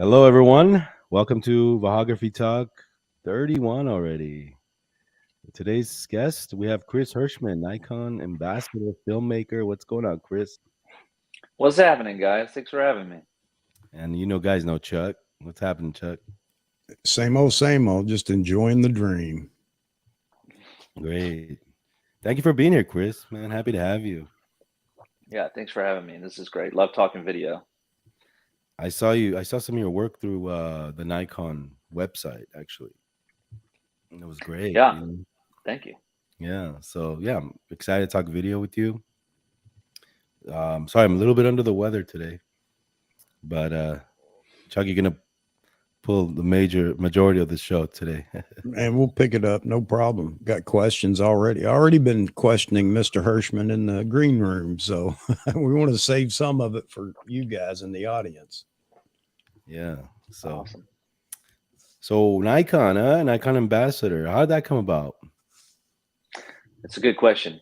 Hello, everyone. Welcome to Vahagraphy Talk 31 already. Today's guest, we have Chris Hershman, Nikon Ambassador, filmmaker. What's going on, Chris? What's happening, guys? Thanks for having me. And guys know Chuck. What's happening, Chuck? Same old, just enjoying the dream. Great. Thank you for being here, Chris. Man, happy to have you. Yeah, thanks for having me. This is great. Love talking video. I saw some of your work through the Nikon website, actually. It was great. Yeah, thank you. Yeah. So, yeah, I'm excited to talk video with you. Sorry, I'm a little bit under the weather today. But Chuck, you're gonna pull the majority of the show today. And we'll pick it up, no problem. Got questions already. Already been questioning Mr. Hirschman in the green room, so we want to save some of it for you guys in the audience. Yeah. So Awesome. So Nikon, Nikon Ambassador. How did that come about? It's a good question.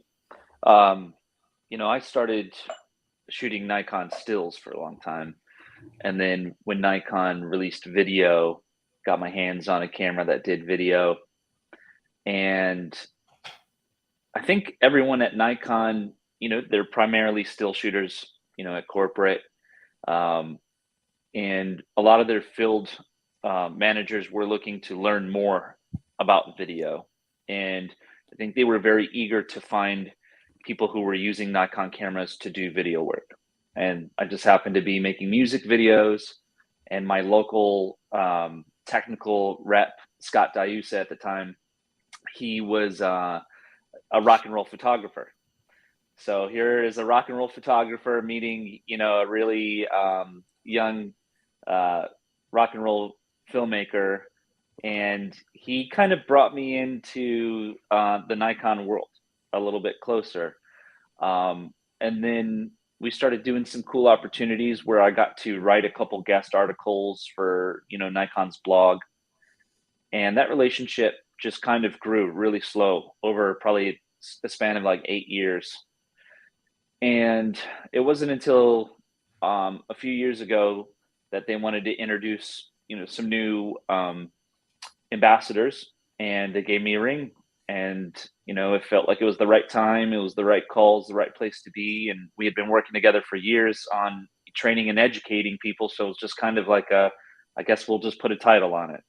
I started shooting Nikon stills for a long time. And then when Nikon released video, got my hands on a camera that did video. And I think everyone at Nikon, they're primarily still shooters, at corporate. And a lot of their field managers were looking to learn more about video. And I think they were very eager to find people who were using Nikon cameras to do video work. And I just happened to be making music videos, and my local technical rep, Scott Diusa at the time, he was a rock and roll photographer. So here is a rock and roll photographer meeting, a really young rock and roll filmmaker, and he kind of brought me into the Nikon world a little bit closer. And then we started doing some cool opportunities where I got to write a couple guest articles for, Nikon's blog. And that relationship just kind of grew really slow over probably a span of like 8 years. And it wasn't until a few years ago that they wanted to introduce, some new ambassadors, and they gave me a ring. And it felt like it was the right time, it was the right calls, the right place to be, and we had been working together for years on training and educating people. So it's just kind of like I guess we'll just put a title on it.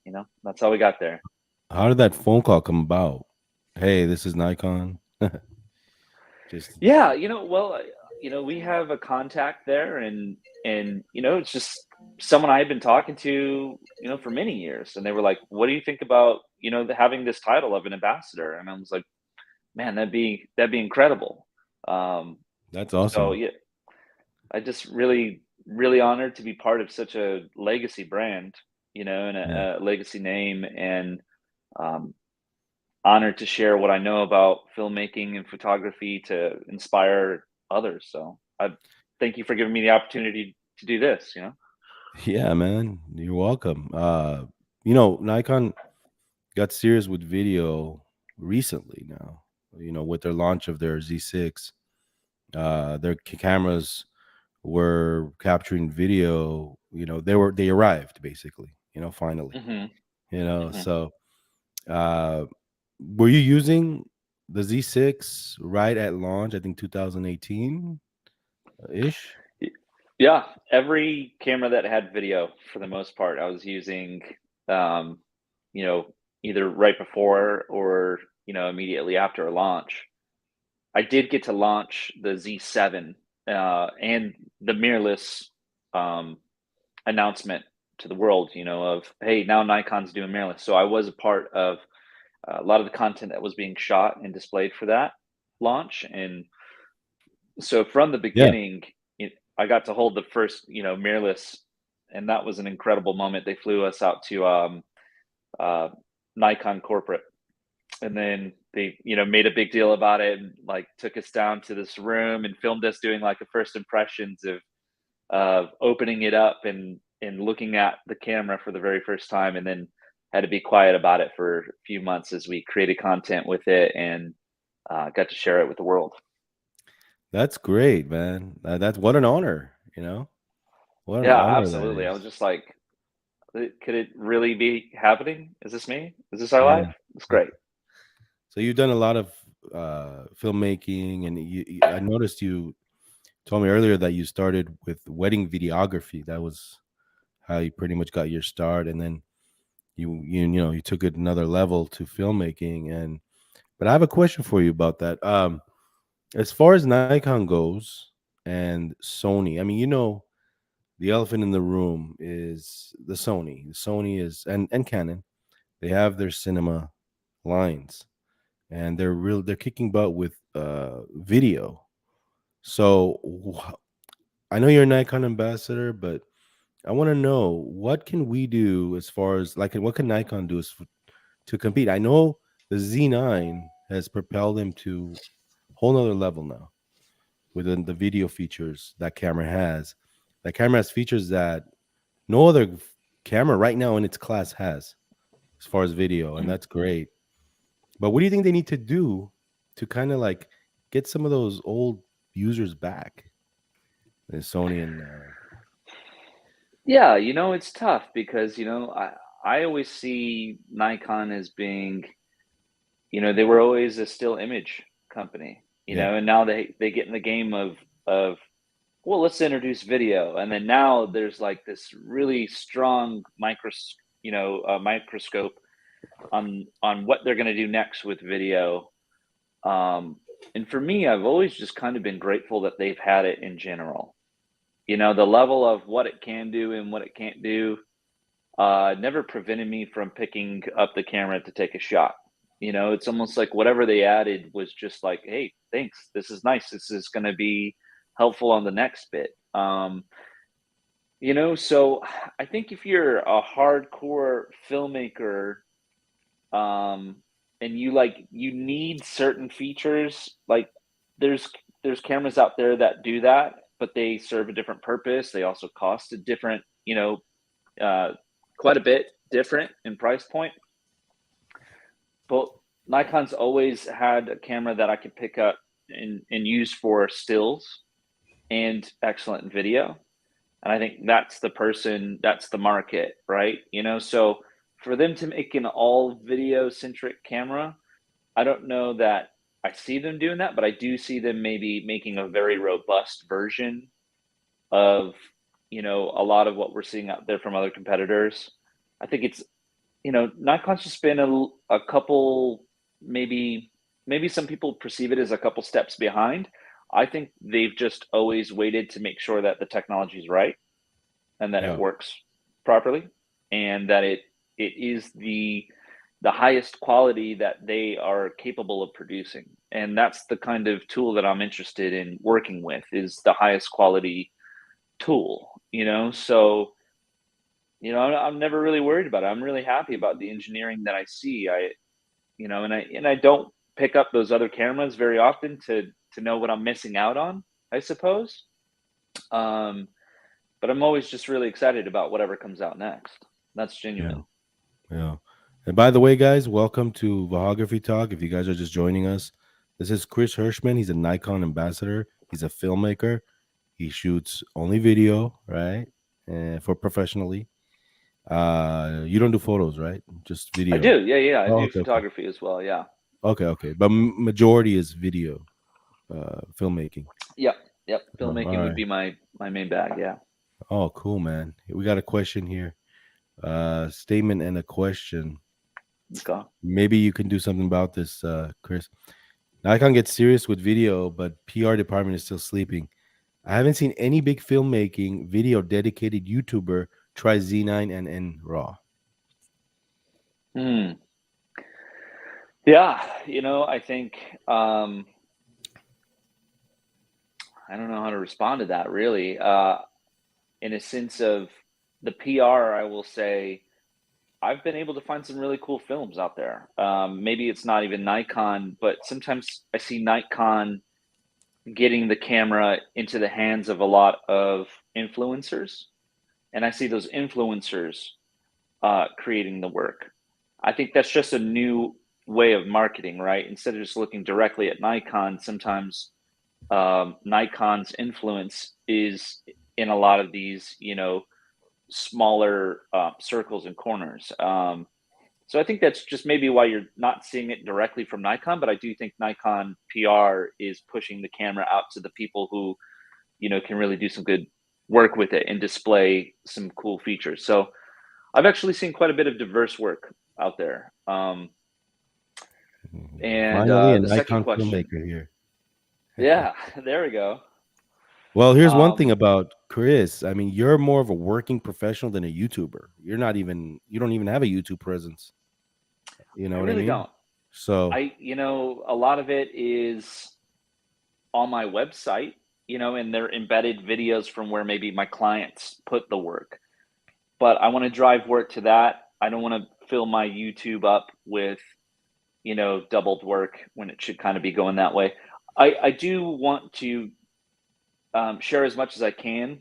That's how we got there. How did that phone call come about? Hey, this is Nikon. Yeah, well, we have a contact there, and it's just someone I had been talking to, for many years, and they were like, "What do you think about, having this title of an ambassador?" And I was like, "Man, that'd be incredible." That's So awesome. yeah, I just really, really honored to be part of such a legacy brand, and Yeah. a legacy name, and um, honored to share what I know about filmmaking and photography to inspire others. So I thank you for giving me the opportunity to do this. Yeah, man. You're welcome. Nikon got serious with video recently now. With their launch of their Z6. Their cameras were capturing video. They arrived basically. Finally. hmm hmm So were you using the Z6 right at launch? I think 2018 ish. Yeah, every camera that had video, for the most part, I was using, um, you know, either right before or immediately after a launch. I did get to launch the Z7 and the mirrorless um, announcement to the world, of, hey, now Nikon's doing mirrorless. So I was a part of a lot of the content that was being shot and displayed for that launch. And so from the Yeah. beginning, I got to hold the first, mirrorless, and that was an incredible moment. They flew us out to uh, Nikon corporate, and then they, made a big deal about it, and like took us down to this room and filmed us doing like the first impressions of opening it up and looking at the camera for the very first time, and then had to be quiet about it for a few months as we created content with it and got to share it with the world. That's great, man. That's what an honor, What an Yeah, honor that absolutely. I was is. just like, Could it really be happening? Is this me? Is this our Yeah. life? It's great. So you've done a lot of filmmaking, and I noticed you told me earlier that you started with wedding videography. That was how you pretty much got your start, and then you took it another level to filmmaking. And but I have a question for you about that. As far as Nikon goes and Sony, I mean, the elephant in the room is the Sony. The Sony is and Canon. They have their cinema lines, and they're kicking butt with video. So I know you're a Nikon ambassador, but I want to know, what can we do as far as, like, what can Nikon do to compete? I know the Z9 has propelled them to a whole nother level now within the video features that camera has. That camera has features that no other camera right now in its class has as far as video, and that's great. But what do you think they need to do to kind of like get some of those old users back? Sony and Yeah, it's tough because, I always see Nikon as being, they were always a still image company, yeah, and now they get in the game of well, let's introduce video. And then now there's like this really strong microscope on what they're going to do next with video. And for me, I've always just kind of been grateful that they've had it in general. The level of what it can do and what it can't do never prevented me from picking up the camera to take a shot. It's almost like whatever they added was just like, hey, thanks. This is nice. This is going to be helpful on the next bit. So I think if you're a hardcore filmmaker, and you need certain features, like there's cameras out there that do that, but they serve a different purpose. They also cost a different, quite a bit different in price point. But Nikon's always had a camera that I could pick up and use for stills and excellent video. And I think that's the market, right? So for them to make an all video centric camera, I don't know that I see them doing that, but I do see them maybe making a very robust version of, a lot of what we're seeing out there from other competitors. I think it's, Nikon's just been a couple, maybe some people perceive it as a couple steps behind. I think they've just always waited to make sure that the technology is right and that it yeah, works properly, and that it is the highest quality that they are capable of producing. And that's the kind of tool that I'm interested in working with, is the highest quality tool. So I'm never really worried about it. I'm really happy about the engineering that I see. And I don't pick up those other cameras very often to know what I'm missing out on, I suppose. But I'm always just really excited about whatever comes out next. That's yeah, genuine. yeah. And by the way, guys, welcome to Vahagraphy Talk. If you guys are just joining us, this is Chris Hershman. He's a Nikon ambassador. He's a filmmaker. He shoots only video, right? And for professionally. You don't do photos, right? Just I video. do. Yeah. I Oh, do okay, okay. photography as well. Yeah. Okay. But majority is video, filmmaking. Yep. Oh, all Filmmaking would right. be my main bag. Yeah. Oh, cool, man. We got a question here. Statement and a question. Okay. Maybe you can do something about this, Chris. Nikon gets serious with video, but PR department is still sleeping. I haven't seen any big filmmaking video dedicated YouTuber try Z9 and RAW. Yeah. I think I don't know how to respond to that, really. In a sense of the PR, I will say I've been able to find some really cool films out there. Maybe it's not even Nikon, but sometimes I see Nikon getting the camera into the hands of a lot of influencers, and I see those influencers creating the work. I think that's just a new way of marketing, right? Instead of just looking directly at Nikon, sometimes Nikon's influence is in a lot of these, smaller circles and corners. So I think that's just maybe why you're not seeing it directly from Nikon, but I do think Nikon PR is pushing the camera out to the people who, can really do some good work with it and display some cool features. So I've actually seen quite a bit of diverse work out there. And Finally, a the second Nikon question, filmmaker here. yeah, there we go. Well, here's one thing Um, about Chris. I mean, you're more of a working professional than a YouTuber. You don't even have a YouTube presence. You know I what I really mean? don't. So, A lot of it is on my website, and they're embedded videos from where maybe my clients put the work. But I want to drive work to that. I don't want to fill my YouTube up with, doubled work when it should kind of be going that way. I do want to share as much as I can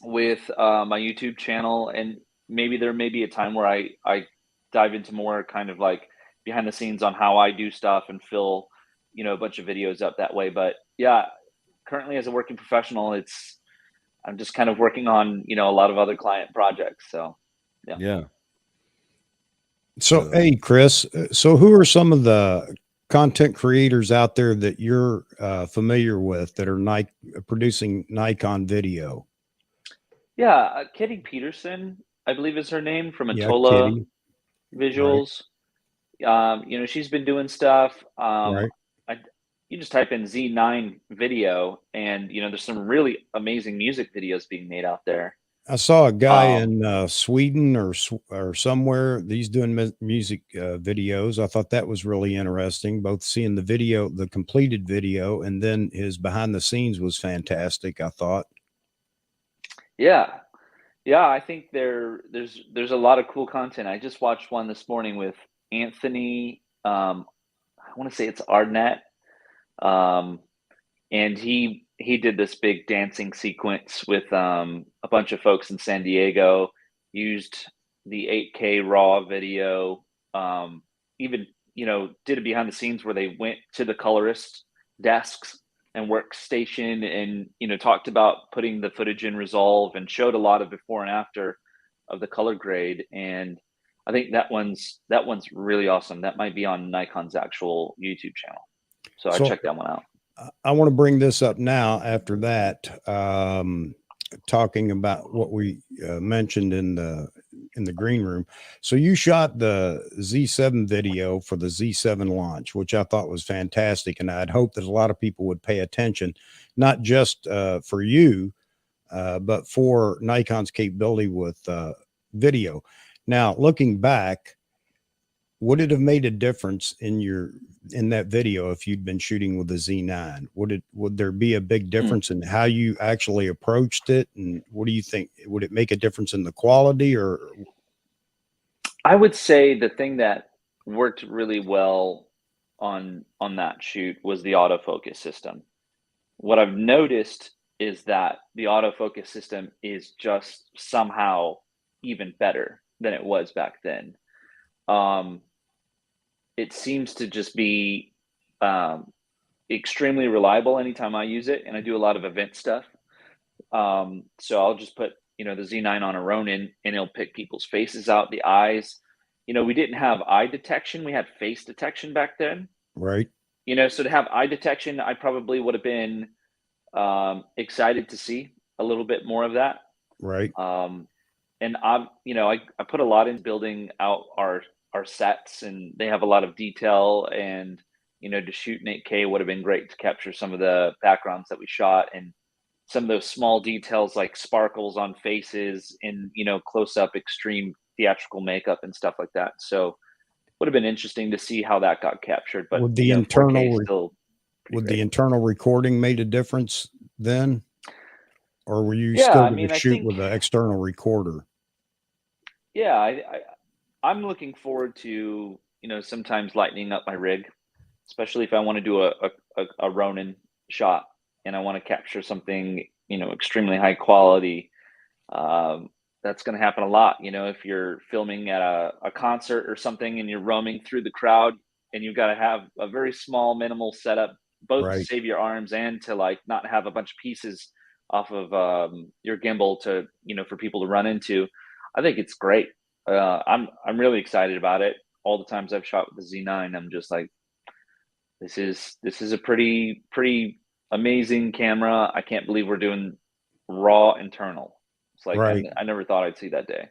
with my YouTube channel, and maybe there may be a time where I dive into more kind of like behind the scenes on how I do stuff and fill, a bunch of videos up that way. But yeah, currently as a working professional, I'm just kind of working on, a lot of other client projects. So yeah. yeah. So, So, hey, Chris, so who are some of the content creators out there that you're familiar with that are producing Nikon video? Yeah, Katie Peterson, I believe is her name, from Yeah, Atola Kitty. Right, Visuals. She's been doing stuff. right. I, you just type in Z9 video, and there's some really amazing music videos being made out there. I saw a guy Um, in Sweden or somewhere. He's doing music videos. I thought that was really interesting. Both seeing the video, the completed video, and then his behind the scenes was fantastic. I thought. yeah, yeah, I think there's a lot of cool content. I just watched one this morning with Anthony. I want to say it's Arnett. Um, and he did this big dancing sequence with a bunch of folks in San Diego. Used the 8K raw video. Even did a behind the scenes where they went to the colorist desks and workstation, and talked about putting the footage in Resolve, and showed a lot of before and after of the color grade. And I think that one's really awesome. That might be on Nikon's actual YouTube channel. So I So checked that one out. I want to bring this up now. After that, talking about what we mentioned in the green room. So you shot the Z7 video for the Z7 launch, which I thought was fantastic, and I'd hope that a lot of people would pay attention, not just for you, but for Nikon's capability with video. Now, looking back, would it have made a difference in that video if you'd been shooting with the Z9? Would there be a big Hmm. difference in how you actually approached it? And what do you think? Would it make a difference in the quality or I would say the thing that worked really well on that shoot was the autofocus system. What I've noticed is that the autofocus system is just somehow even better than it was back then. Um, it seems to just be um, extremely reliable anytime I use it, and I do a lot of event stuff. So I'll just put, the Z9 on a Ronin, and it'll pick people's faces out, the eyes. We didn't have eye detection. We had face detection back then. right? So to have eye detection, I probably would have been excited to see a little bit more of that. Right. And I put a lot in building out our sets, and they have a lot of detail. And to shoot in 8K would have been great to capture some of the backgrounds that we shot, and some of those small details like sparkles on faces, and close up extreme theatrical makeup and stuff like that. So would have been interesting to see how that got captured. But Would the 4K internal is still pretty would the great. internal recording made a difference then? Or were you Yeah, still I going mean, to I shoot think, with an external recorder? yeah, I'm looking forward to sometimes lightening up my rig, especially if I want to do a Ronin shot and I want to capture something extremely high quality. Um, that's going to happen a lot. If you're filming at a concert or something, and you're roaming through the crowd, and you've got to have a very small, minimal setup, both to Right. save your arms and to like not have a bunch of pieces off of your gimbal to, for people to run into. I think it's great. I'm really excited about it. All the times I've shot with the Z9, I'm just like, this is a pretty amazing camera. I can't believe we're doing raw internal. It's like Right. I never thought I'd see that day.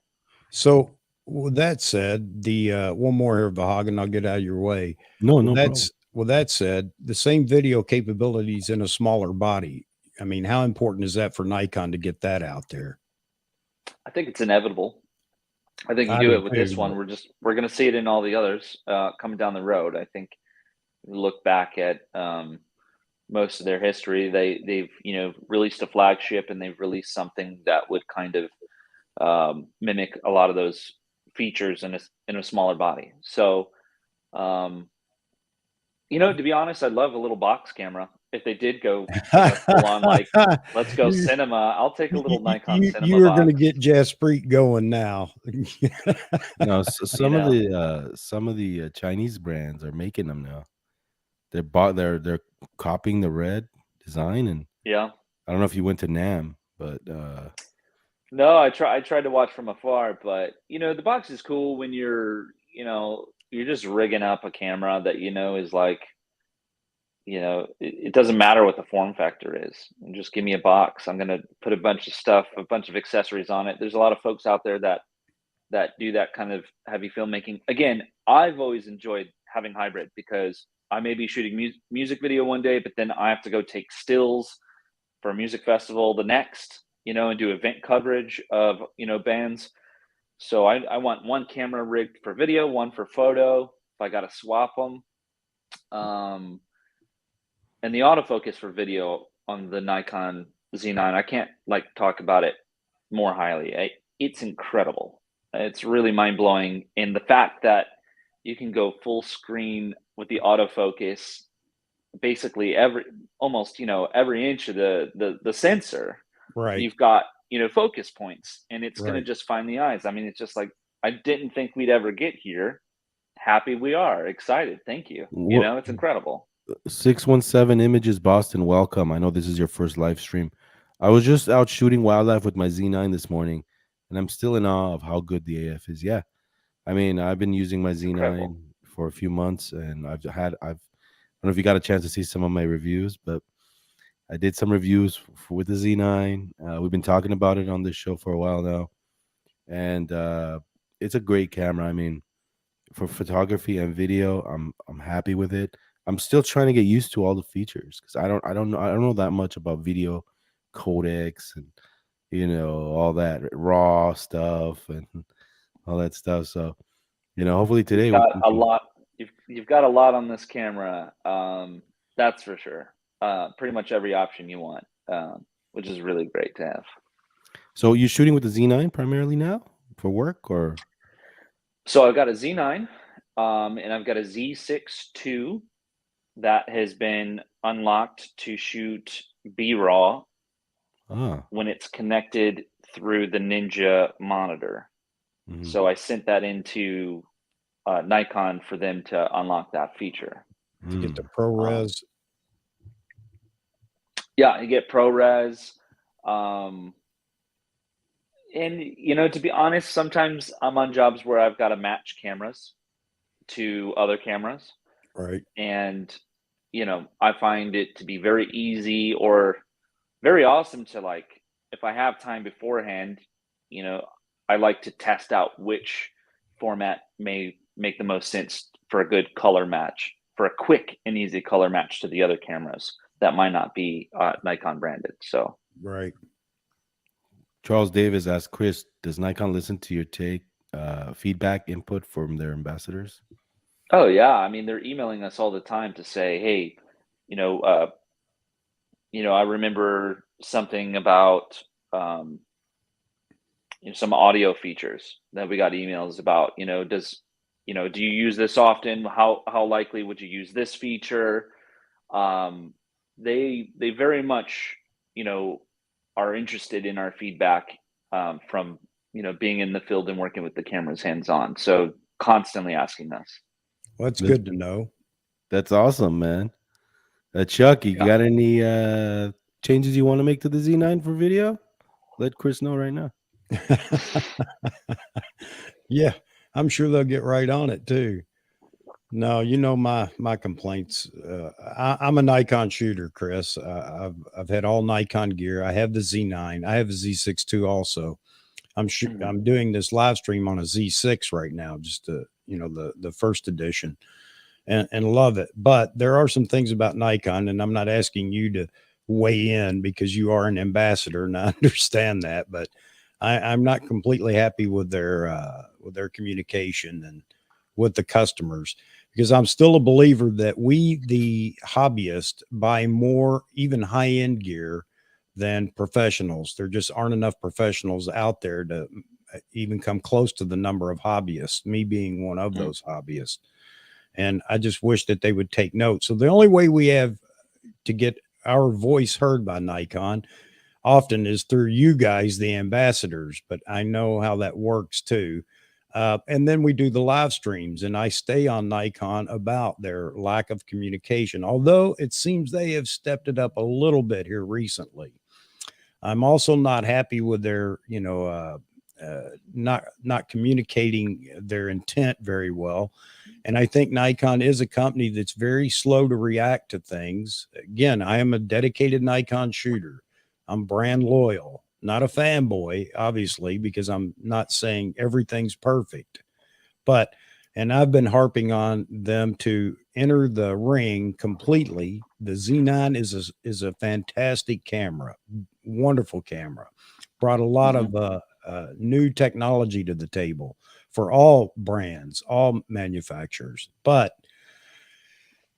So with that said, the one more here, Vahagan, I'll get out of your way. No, Well, no problem. with that said, the same video capabilities in a smaller body. I mean, how important is that for Nikon to get that out there? I think it's inevitable. I think you I do do it with this too, one. We're going to see it in all the others coming down the road. I think look back at most of their history, they've released a flagship, and they've released something that would kind of mimic a lot of those features in a smaller body. So to be honest, I'd love a little box camera. If they did go full on, like, let's go cinema, I'll take a little Nikon cinema you are going to box. get Jaspreet going now. No, some of the Chinese brands are making them now. They're copying the red design, and Yeah. I don't know if you went to Nam, but No, I tried to watch from afar, but the box is cool when you're just rigging up a camera that is like, it doesn't matter what the form factor is. And just give me a box. I'm gonna put a bunch of stuff, a bunch of accessories on it. There's a lot of folks out there that do that kind of heavy filmmaking. Again, I've always enjoyed having hybrid, because I may be shooting music video one day, but then I have to go take stills for a music festival the next, and do event coverage of bands. So I want one camera rigged for video, one for photo. If I got to swap them, and the autofocus for video on the Nikon Z9, I can't talk about it more highly. It's incredible. It's really mind blowing, and the fact that you can go full screen with the autofocus, basically almost every inch of the sensor, Right. you've got focus points, and it's going to Right. just find the eyes. I mean, it's just like, I didn't think we'd ever get here. Happy we are. Excited. Thank you. It's incredible. 617 Images Boston, welcome. I know this is your first live stream. I was just out shooting wildlife with my Z9 this morning, and I'm still in awe of how good the AF is. Yeah, I mean, I've been using my Z9 Incredible. for a few months, and I don't know if you got a chance to see some of my reviews, but I did some reviews with the Z9. We've been talking about it on this show for a while now, and it's a great camera. I mean, for photography and video, I'm happy with it. I'm still trying to get used to all the features, because I don't know that much about video codecs and all that raw stuff and all that stuff. So hopefully today You've got a lot. You've got a lot on this camera. That's for sure. Pretty much every option you want, which is really great to have. So you're shooting with the Z9 primarily now for work, or? So I've got a Z9, and I've got a Z6 II that has been unlocked to shoot B-RAW when it's connected through the Ninja monitor. Mm-hmm. So I sent that into Nikon for them to unlock that feature. To get the ProRes. Yeah, you get ProRes. And, to be honest, sometimes I'm on jobs where I've got to match cameras to other cameras. Right. And, I find it to be very easy or very awesome to, if I have time beforehand, I like to test out which format may make the most sense for a good color match, for a quick and easy color match to the other cameras that might not be Nikon branded. So, right. Charles Davis asked, Chris, does Nikon listen to your feedback input from their ambassadors? Oh yeah, I mean, they're emailing us all the time to say, hey, I remember something about some audio features that we got emails about. Do you use this often? How likely would you use this feature? They very much are interested in our feedback from being in the field and working with the cameras hands-on. So constantly asking us. Well, that's good to know. That's awesome, man. Chuck, you got any changes you want to make to the Z9 for video, let Chris know right now. Yeah, I'm sure they'll get right on it too. No, you know my complaints. I'm a Nikon shooter, Chris. I've had all Nikon gear. I have the Z9. I have a Z6 too. Also, I'm doing this live stream on a Z6 right now, just to, you know, the first edition, and love it. But there are some things about Nikon, and I'm not asking you to weigh in because you are an ambassador, and I understand that. But I'm not completely happy with their communication and with the customers, because I'm still a believer that we, the hobbyists, buy more even high end gear than professionals. There just aren't enough professionals out there to even come close to the number of hobbyists, me being one of those hobbyists. And I just wish that they would take note. So the only way we have to get our voice heard by Nikon often is through you guys, the ambassadors, but I know how that works too. And then we do the live streams, and I stay on Nikon about their lack of communication, although it seems they have stepped it up a little bit here recently. I'm also not happy with their, you know, not communicating their intent very well. And I think Nikon is a company that's very slow to react to things. Again, I am a dedicated Nikon shooter. I'm brand loyal, not a fanboy, obviously, because I'm not saying everything's perfect. But, and I've been harping on them to enter the ring completely. The Z9 is a fantastic camera, wonderful camera. Brought a lot of new technology to the table for all brands, all manufacturers, but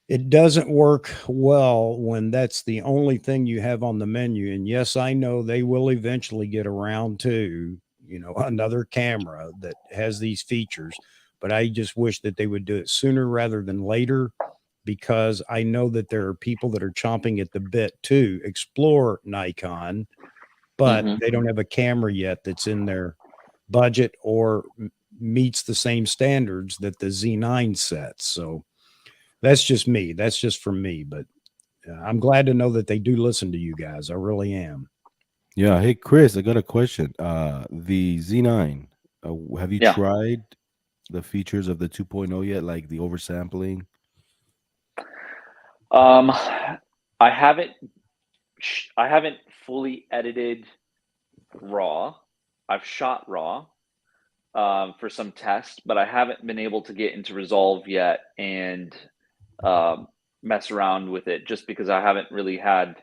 it doesn't work well when that's the only thing you have on the menu. And yes, I know they will eventually get around to, you know, another camera that has these features, but I just wish that they would do it sooner rather than later, because I know that there are people that are chomping at the bit to explore Nikon, but they don't have a camera yet that's in their budget or meets the same standards that the Z9 sets. So that's just me. That's just for me. But I'm glad to know that they do listen to you guys. I really am. Yeah. Hey, Chris, I got a question. The Z9, have you tried the features of the 2.0 yet, like the oversampling? I haven't fully edited RAW. I've shot RAW for some tests, but I haven't been able to get into Resolve yet and mess around with it, just because I haven't really had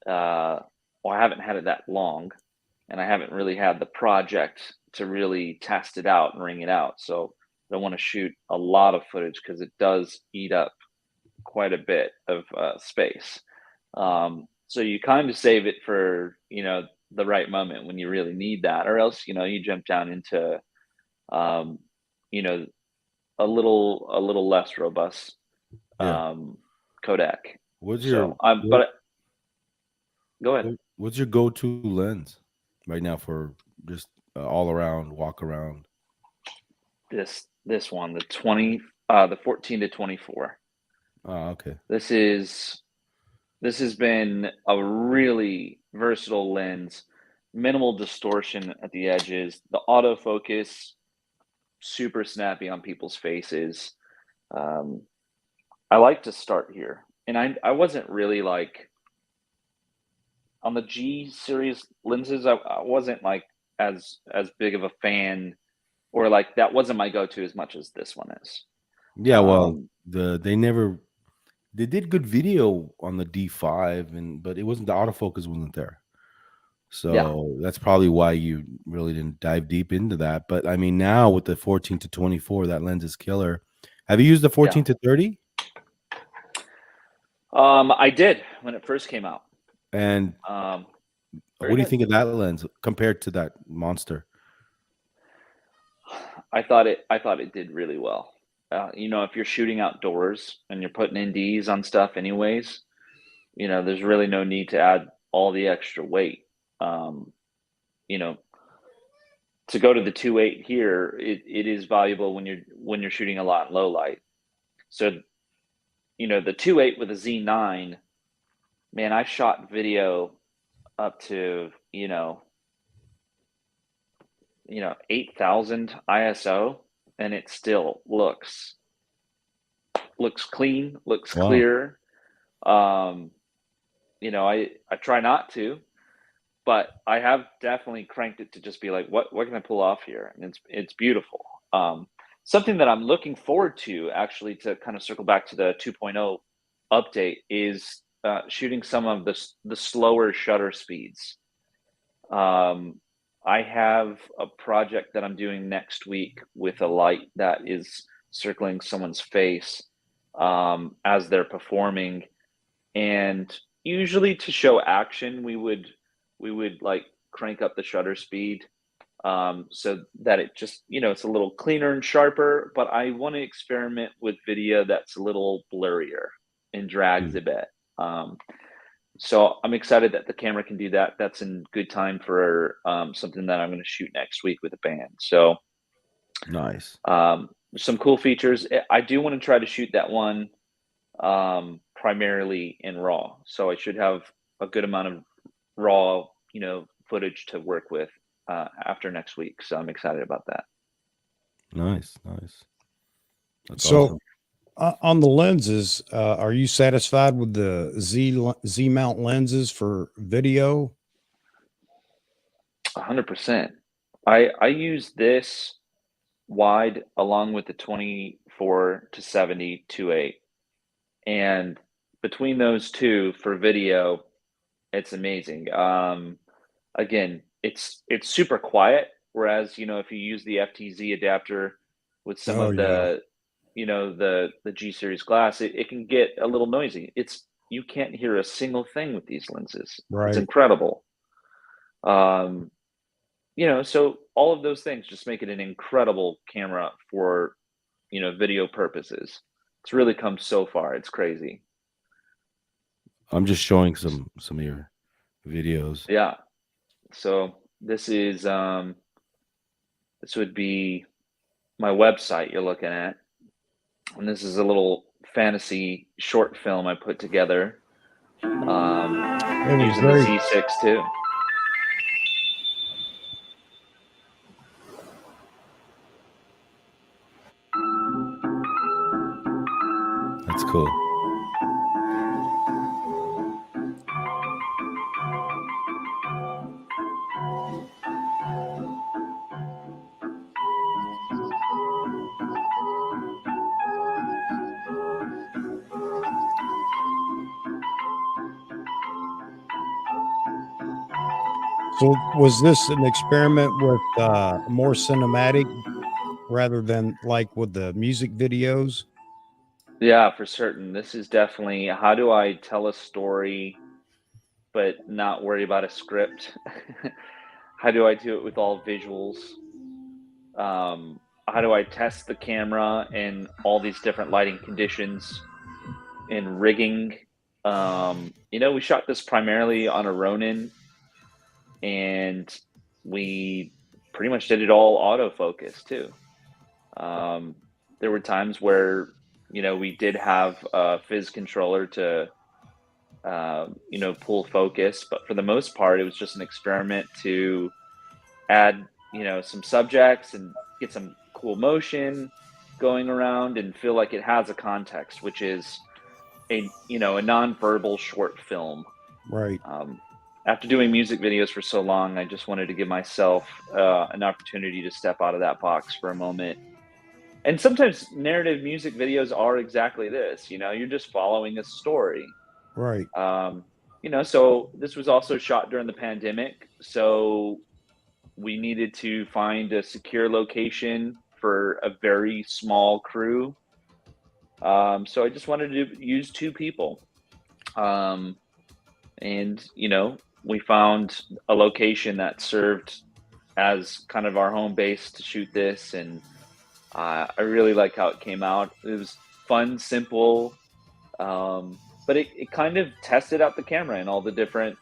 I haven't had it that long, and I haven't really had the project to really test it out and ring it out. So I don't want to shoot a lot of footage because it does eat up quite a bit of space. So you kind of save it for, you know, the right moment when you really need that, or else, you know, you jump down into, you know, a little less robust codec. What's So your but go ahead. what's your go-to lens right now for just all around walk around? This one, the 14 to 24. Oh, okay. This has been a really versatile lens, minimal distortion at the edges, the autofocus, super snappy on people's faces. I like to start here, and I wasn't really like on the G series lenses. I wasn't like as big of a fan, or like that wasn't my go-to as much as this one is. Yeah, well, they did good video on the D5, but it wasn't, the autofocus wasn't there. So that's probably why you really didn't dive deep into that. But I mean, now with the 14 to 24, that lens is killer. Have you used the 14 to 30? I did when it first came out. And what do you think of that lens compared to that monster? I thought it did really well. You know, if you're shooting outdoors and you're putting NDs on stuff anyways, you know, there's really no need to add all the extra weight. You know, to go to the 2.8 here, it is valuable when you're shooting a lot in low light. So, you know, the 2.8 with a Z9 man, I shot video up to, 8,000 ISO, and it still looks clean, looks Wow. clear. I try not to, but I have definitely cranked it to just be like, what can I pull off here? And it's beautiful. Something that I'm looking forward to, actually, to kind of circle back to the 2.0 update, is shooting some of the slower shutter speeds. I have a project that I'm doing next week with a light that is circling someone's face as they're performing, and usually to show action, we would like crank up the shutter speed so that it just, it's a little cleaner and sharper. But I want to experiment with video that's a little blurrier and drags a bit. So I'm excited that the camera can do that. That's in good time for something that I'm going to shoot next week with a band. So Nice. some cool features. I do want to try to shoot that one primarily in RAW. So I should have a good amount of RAW, footage to work with after next week. So I'm excited about that. Nice. That's So awesome. on the lenses, are you satisfied with the Z mount lenses for video? 100%. I use this wide along with the 24 to 70 2.8, and between those two for video, it's amazing. Again, it's super quiet, whereas if you use the FTZ adapter with some of the the G series glass, it can get a little noisy. You can't hear a single thing with these lenses. Right. It's incredible. So all of those things just make it an incredible camera for video purposes. It's really come so far. It's crazy. I'm just showing some of your videos. Yeah. So this is this would be my website you're looking at. And this is a little fantasy short film I put together using the Z6 too. That's cool. So was this an experiment with more cinematic rather than like with the music videos? Yeah, for certain. This is definitely, how do I tell a story but not worry about a script? How do I do it with all visuals? How do I test the camera in all these different lighting conditions and rigging? We shot this primarily on a Ronin, and we pretty much did it all autofocus too. There were times where we did have a fizz controller to pull focus, but for the most part it was just an experiment to add some subjects and get some cool motion going around and feel like it has a context, which is a non-verbal short film. Right. After doing music videos for so long, I just wanted to give myself an opportunity to step out of that box for a moment. And sometimes narrative music videos are exactly this. You're just following a story. Right. So this was also shot during the pandemic, so we needed to find a secure location for a very small crew. So I just wanted to use 2 people. And we found a location that served as kind of our home base to shoot this, and I really like how it came out. It was fun, simple, but it kind of tested out the camera and all the different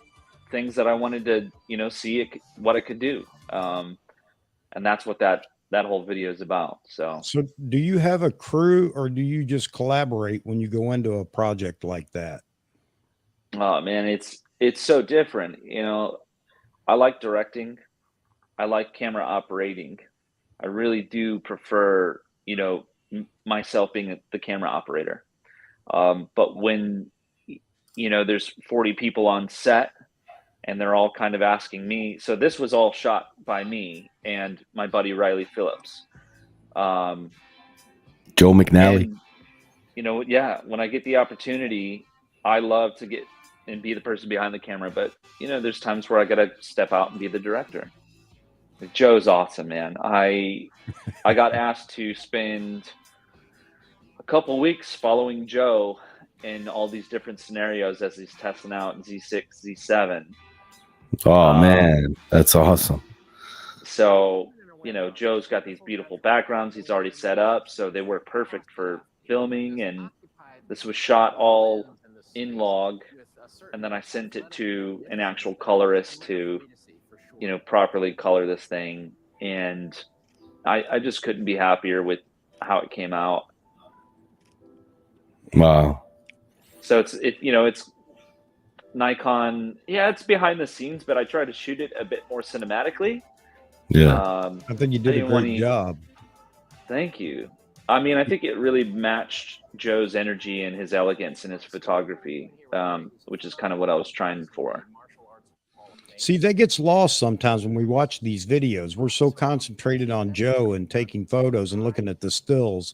things that I wanted to see what it could do, and that's what that whole video is about. So do you have a crew, or do you just collaborate when you go into a project like that? Oh man, it's so different. I like directing. I like camera operating. I really do prefer, myself being the camera operator. But when, there's 40 people on set and they're all kind of asking me, so this was all shot by me and my buddy Riley Phillips. Joe McNally. And, yeah, when I get the opportunity, I love to get and be the person behind the camera. But, there's times where I got to step out and be the director. Joe's awesome, man. I got asked to spend a couple weeks following Joe in all these different scenarios as he's testing out Z6, Z7. Oh man, that's awesome. So, Joe's got these beautiful backgrounds he's already set up, so they work perfect for filming. And this was shot all in log, and then I sent it to an actual colorist to, properly color this thing. And I just couldn't be happier with how it came out. Wow. So it's Nikon. Yeah, it's behind the scenes, but I try to shoot it a bit more cinematically. Yeah. I think you did a great job. Thank you. I mean, I think it really matched Joe's energy and his elegance in his photography, which is kind of what I was trying for. See, that gets lost sometimes when we watch these videos. We're so concentrated on Joe and taking photos and looking at the stills,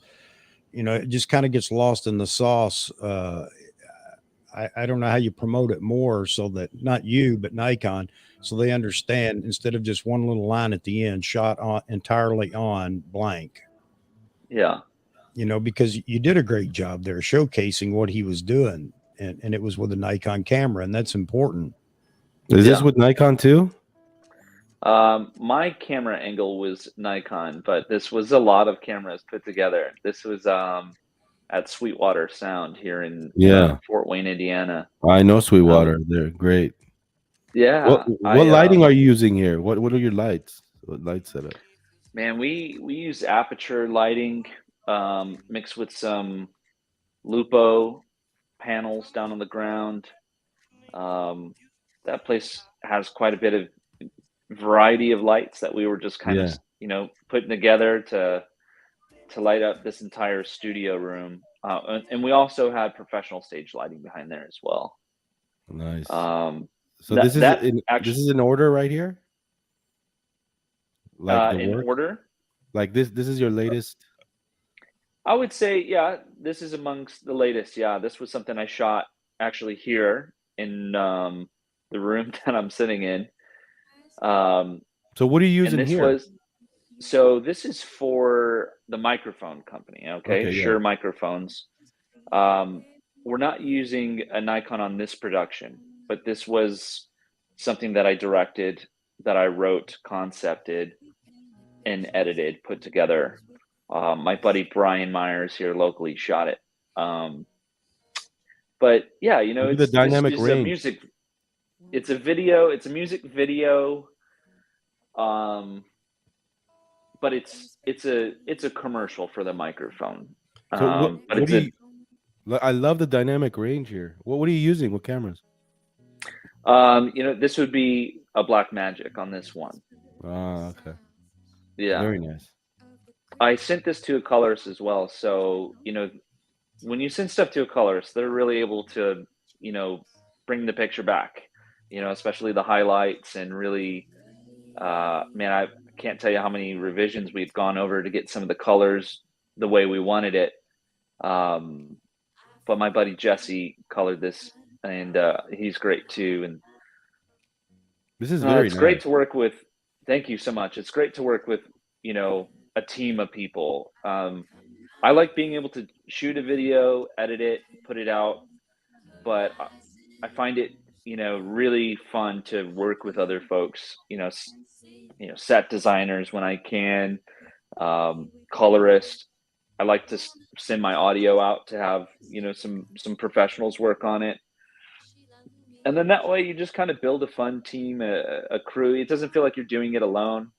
it just kind of gets lost in the sauce. I don't know how you promote it more so that not you, but Nikon, so they understand instead of just one little line at the end shot on entirely on blank. Yeah. Because you did a great job there showcasing what he was doing, and it was with a Nikon camera, and that's important. Is this with Nikon too? My camera angle was Nikon, but this was a lot of cameras put together. This was at Sweetwater Sound here in Fort Wayne, Indiana. I know Sweetwater. They're great. Yeah. What lighting are you using here? What are your lights? What light setup? Man, we use aperture lighting mixed with some Lupo panels down on the ground. That place has quite a bit of variety of lights that we were just kind of, putting together to light up this entire studio room. And we also had professional stage lighting behind there as well. Nice. So this is in order right here? Like in order? Like this is your latest? I would say, yeah, this is amongst the latest. Yeah, this was something I shot actually here in the room that I'm sitting in. So what are you using here? This is for the microphone company. Okay, Shure microphones. We're not using a Nikon on this production, but this was something that I directed, that I wrote, concepted, and edited, put together. My buddy Brian Myers here locally shot it. But yeah, it's the dynamic range. It's a music video. But it's a commercial for the microphone. So I love the dynamic range here. What are you using? What cameras? This would be a Blackmagic on this one. Ah, okay. Yeah. Very nice. I sent this to a colorist as well. So, when you send stuff to a colorist, they're really able to, bring the picture back, especially the highlights, and really, man, I can't tell you how many revisions we've gone over to get some of the colors the way we wanted it. But my buddy Jesse colored this, and he's great too. And this is very it's great to work with. Thank you so much. It's great to work with, a team of people. I like being able to shoot a video, edit it, put it out, but I find it, really fun to work with other folks, set designers when I can, colorist. I like to send my audio out to have, some professionals work on it. And then that way you just kind of build a fun team, a crew. It doesn't feel like you're doing it alone.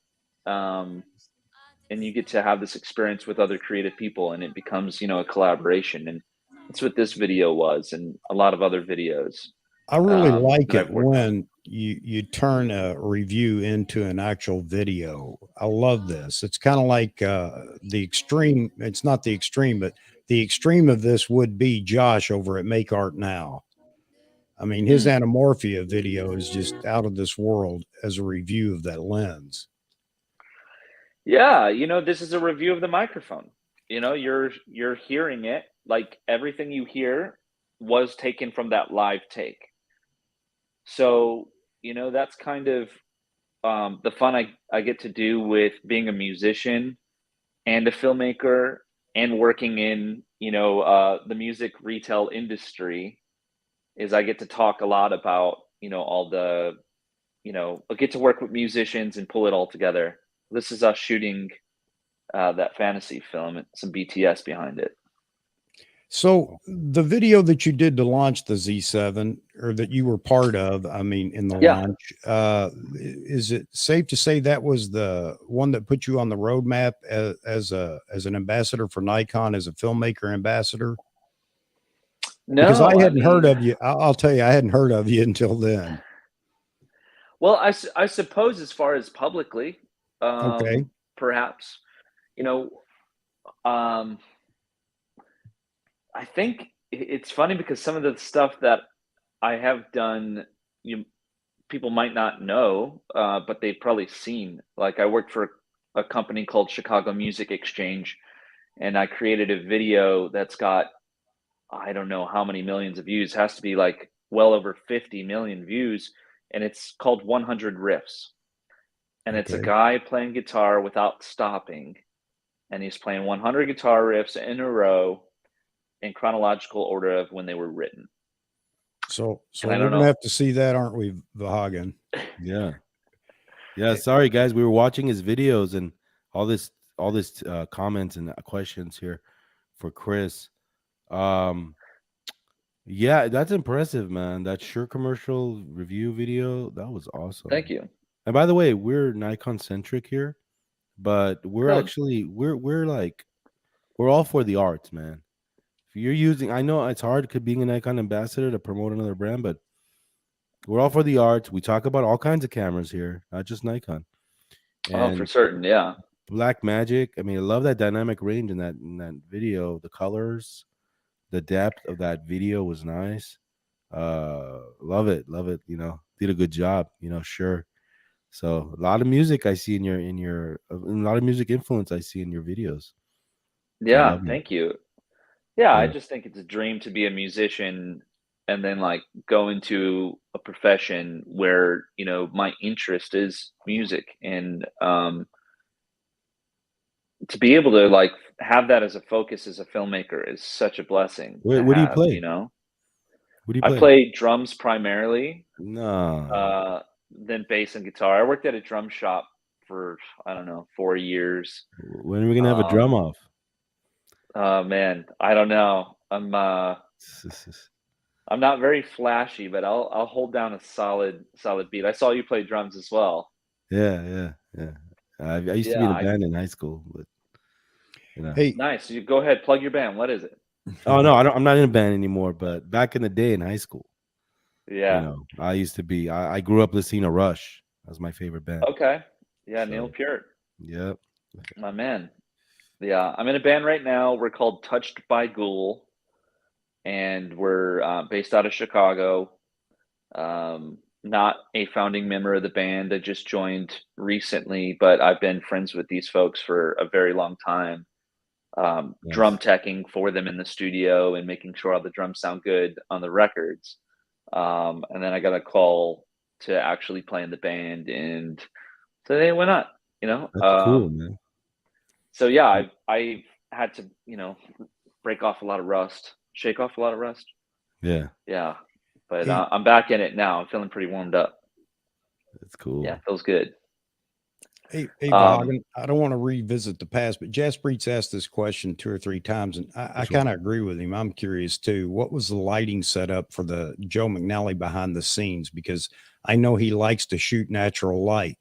And you get to have this experience with other creative people, and it becomes, a collaboration. And that's what this video was, and a lot of other videos. I really like that it I've worked on. when you turn a review into an actual video. I love this. It's kind of like the extreme. It's not the extreme, but the extreme of this would be Josh over at Make Art Now. I mean, his Mm. anamorphia video is just out of this world as a review of that lens. Yeah, this is a review of the microphone. You're hearing it, like everything you hear was taken from that live take. So, that's kind of the fun I get to do with being a musician and a filmmaker and working in, the music retail industry is I get to talk a lot about, all the, I get to work with musicians and pull it all together. This is us shooting that fantasy film and some BTS behind it. So the video that you did to launch the Z7 or that you were part of, I mean, in the Yeah. launch, is it safe to say that was the one that put you on the roadmap as an ambassador for Nikon, as a filmmaker ambassador? Because I No, I hadn't heard mean, of you. I'll tell you, I hadn't heard of you until then. well, I suppose as far as publicly, Okay. perhaps, you know, um, I think it's funny because some of the stuff that I have done, you people might not know, but they've probably seen. Like I worked for a company called Chicago Music Exchange, and I created a video that's got I don't know how many millions of views. It has to be like well over 50 million views, and it's called 100 Riffs. And it's a Okay. guy playing guitar without stopping, and he's playing 100 guitar riffs in a row in chronological order of when they were written. So And I we're don't gonna know. have to see that, aren't we, Vahagan? Yeah. Yeah, sorry guys, we were watching his videos and all this comments and questions here for Chris. Um yeah, that's impressive, man. That Shure commercial review video, that was Thank awesome. you. And by the way, we're Nikon centric here, but we're No, actually we're like we're all for the arts, man. If you're using, I know it's hard being a Nikon ambassador to promote another brand, but we're all for the arts. We talk about all kinds of cameras here, not just Nikon. oh, for And certain. Yeah. Black Magic. I mean, I love that dynamic range in that video. The colors, the depth of that video was nice. Love it, love it. Did a good job. Sure. So a lot of music I see a lot of music influence I see in your videos. So I Yeah. love it. Thank you. Yeah. I Yeah, just think it's a dream to be a musician and then like go into a profession where, my interest is music. And to be able to like have that as a focus as a filmmaker is such a blessing to what do you have, play? What do you I play? play drums primarily, No. uh, then bass and guitar. I worked at a drum shop for, I don't know, 4 years. When are we gonna have a drum Um, off? oh man, I don't know. I'm not very flashy, but I'll hold down a solid beat. I saw you play drums as well. Yeah, yeah, yeah. I used to be Yeah, in a band in high school, but you know. Hey, nice. You go ahead, plug your band. What is it? Oh no, I'm not in a band anymore. But back in the day in high school, Yeah. I used to be. I grew up listening to Rush. That was my favorite band. Okay. Yeah, Neil So Peart, yeah, my man. Yeah, I'm in a band right now. We're called Touched by Ghoul, and we're based out of Chicago. Not a founding member of the band. I just joined recently, but I've been friends with these folks for a very long time. Drum nice. teching for them in the studio and making sure all the drums sound good on the records. And then I got a call to actually play in the band, and so hey, why not? You know. That's cool, Um, man. so yeah, I've had to break off a lot of rust, shake off a lot of rust. Yeah, Yeah, but hey, I'm back in it now. I'm feeling pretty warmed up. that's Yeah, cool. feels good. hey, Um, Vahagan, I don't want to revisit the past, but Jaspreet's asked this question 2 or 3 times, and I Which one? kind of agree with him. I'm curious too. What was the lighting setup for the Joe McNally behind the scenes? Because I know he likes to shoot natural light.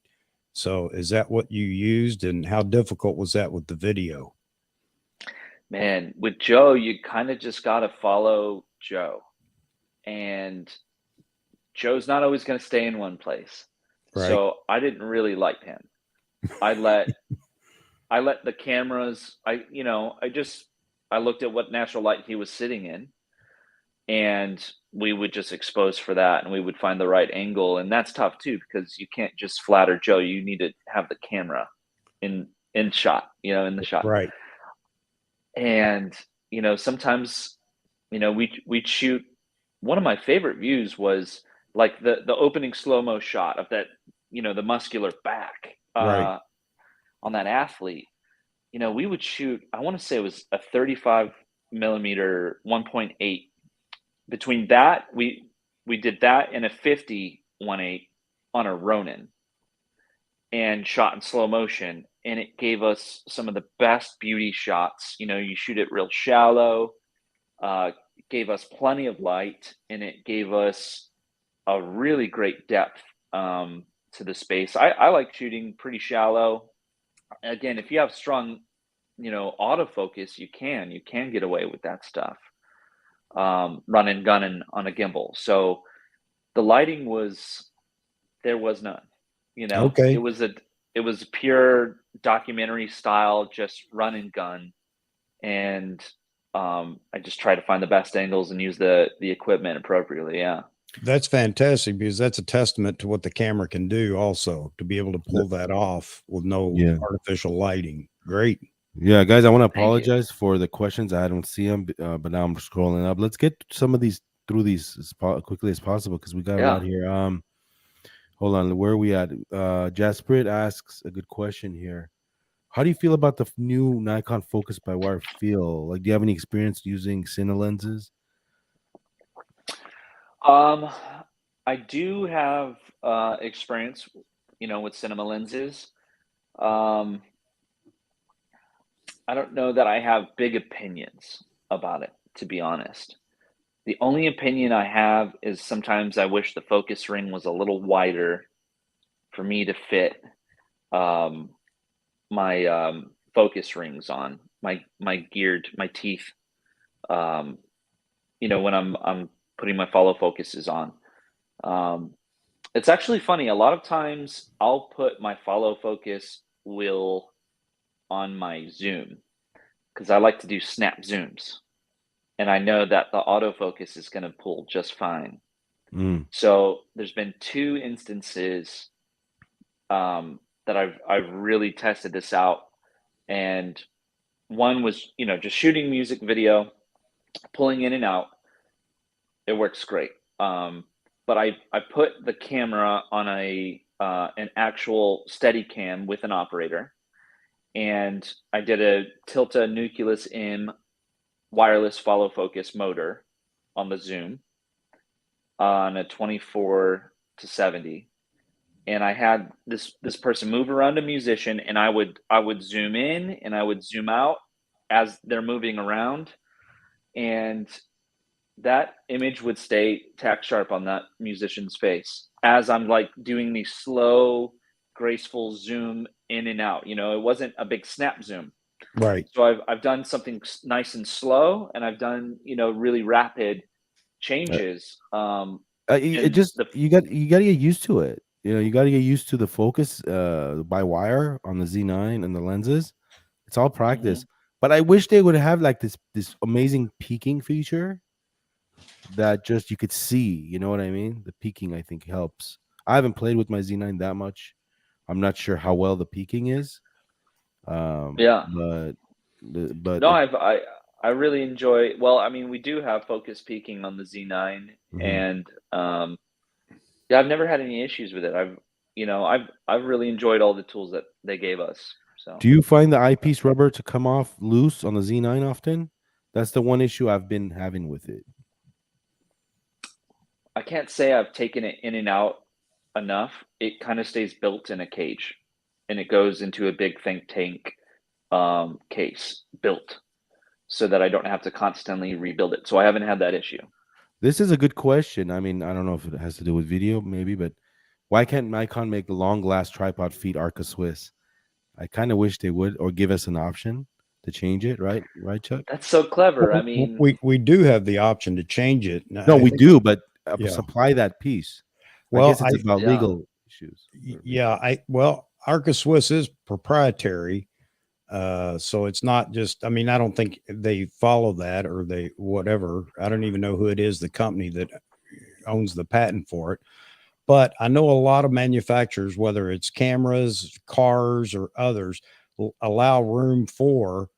So is that what you used, and how difficult was that with the video? man, with Joe, you kind of just got to follow Joe, and Joe's not always going to stay in one place. Right. So I didn't really light him. I let the cameras, I looked at what natural light he was sitting in, and we would just expose for that, and we would find the right angle. And that's tough too, because you can't just flatter Joe. You need to have the camera in shot, in the shot. Right. And, sometimes, we'd shoot. One of my favorite views was like the opening slow-mo shot of that, the muscular back Right. on that athlete. We would shoot, I want to say it was a 35 millimeter 1.8. Between that, we did that in a 50 1.8 on a Ronin and shot in slow motion. And it gave us some of the best beauty shots. You shoot it real shallow, gave us plenty of light, and it gave us a really great depth to the space. I like shooting pretty shallow. Again, if you have strong, autofocus, you can get away with that stuff. Run and gun on a gimbal. So the lighting there was none. Okay. It was pure documentary style, just run and gun. And I just try to find the best angles and use the equipment appropriately. Yeah. That's fantastic, because that's a testament to what the camera can do also, to be able to pull that off with no artificial lighting. Great. Yeah, guys, I want to apologize for the questions. I don't see them, but now I'm scrolling up. Let's get some of these through these as quickly as possible, because we got a lot here. Hold on, where are we at? Jasprit asks a good question here. How do you feel about the new Nikon focus by wire feel? Like, do you have any experience using Cine lenses? I do have experience, with cinema lenses. I don't know that I have big opinions about it, to be honest. The only opinion I have is sometimes I wish the focus ring was a little wider for me to fit my focus rings on my teeth. When I'm putting my follow focuses on. It's actually funny. A lot of times I'll put my follow focus wheel on my zoom because I like to do snap zooms, and I know that the autofocus is going to pull just fine. So there's been 2 instances that I've really tested this out, and one was just shooting music video, pulling in and out. It works great. But I put the camera on an actual Steadicam with an operator, and I did a Tilta Nucleus M wireless follow focus motor on the zoom on a 24-70, and I had this person move around a musician, and I would zoom in and I would zoom out as they're moving around, and that image would stay tack sharp on that musician's face as I'm like doing these slow, graceful zoom in and out. It wasn't a big snap zoom. Right. So I've done something nice and slow, and I've done, really rapid changes. You got to get used to it. You got to get used to the focus by wire on the Z9 and the lenses. It's all practice. But I wish they would have like this amazing peaking feature that just you could see, you know what I mean? The peaking, I think, helps. I haven't played with my Z9 that much. I'm not sure how well the peaking is. But no, I really enjoy. Well, I mean, we do have focus peaking on the Z9, and yeah, I've never had any issues with it. I've really enjoyed all the tools that they gave us. So, do you find the eyepiece rubber to come off loose on the Z9 often? That's the one issue I've been having with it. I can't say I've taken it in and out enough. It kind of stays built in a cage, and it goes into a big think tank case built so that I don't have to constantly rebuild it. So I haven't had that issue. This is a good question. I mean, I don't know if it has to do with video, maybe, but why can't Nikon make the long glass tripod feet Arca Swiss? I kind of wish they would, or give us an option to change it, right, Chuck? That's so clever. I mean, we do have the option to change it. No, we do, but supply that piece. I Well, guess it's about Yeah. legal issues. well, Arca Swiss is proprietary. So it's not just, I mean, I don't think they follow that or they, whatever. I don't even know who it is, the company that owns the patent for it. But I know a lot of manufacturers, whether it's cameras, cars, or others, will allow room for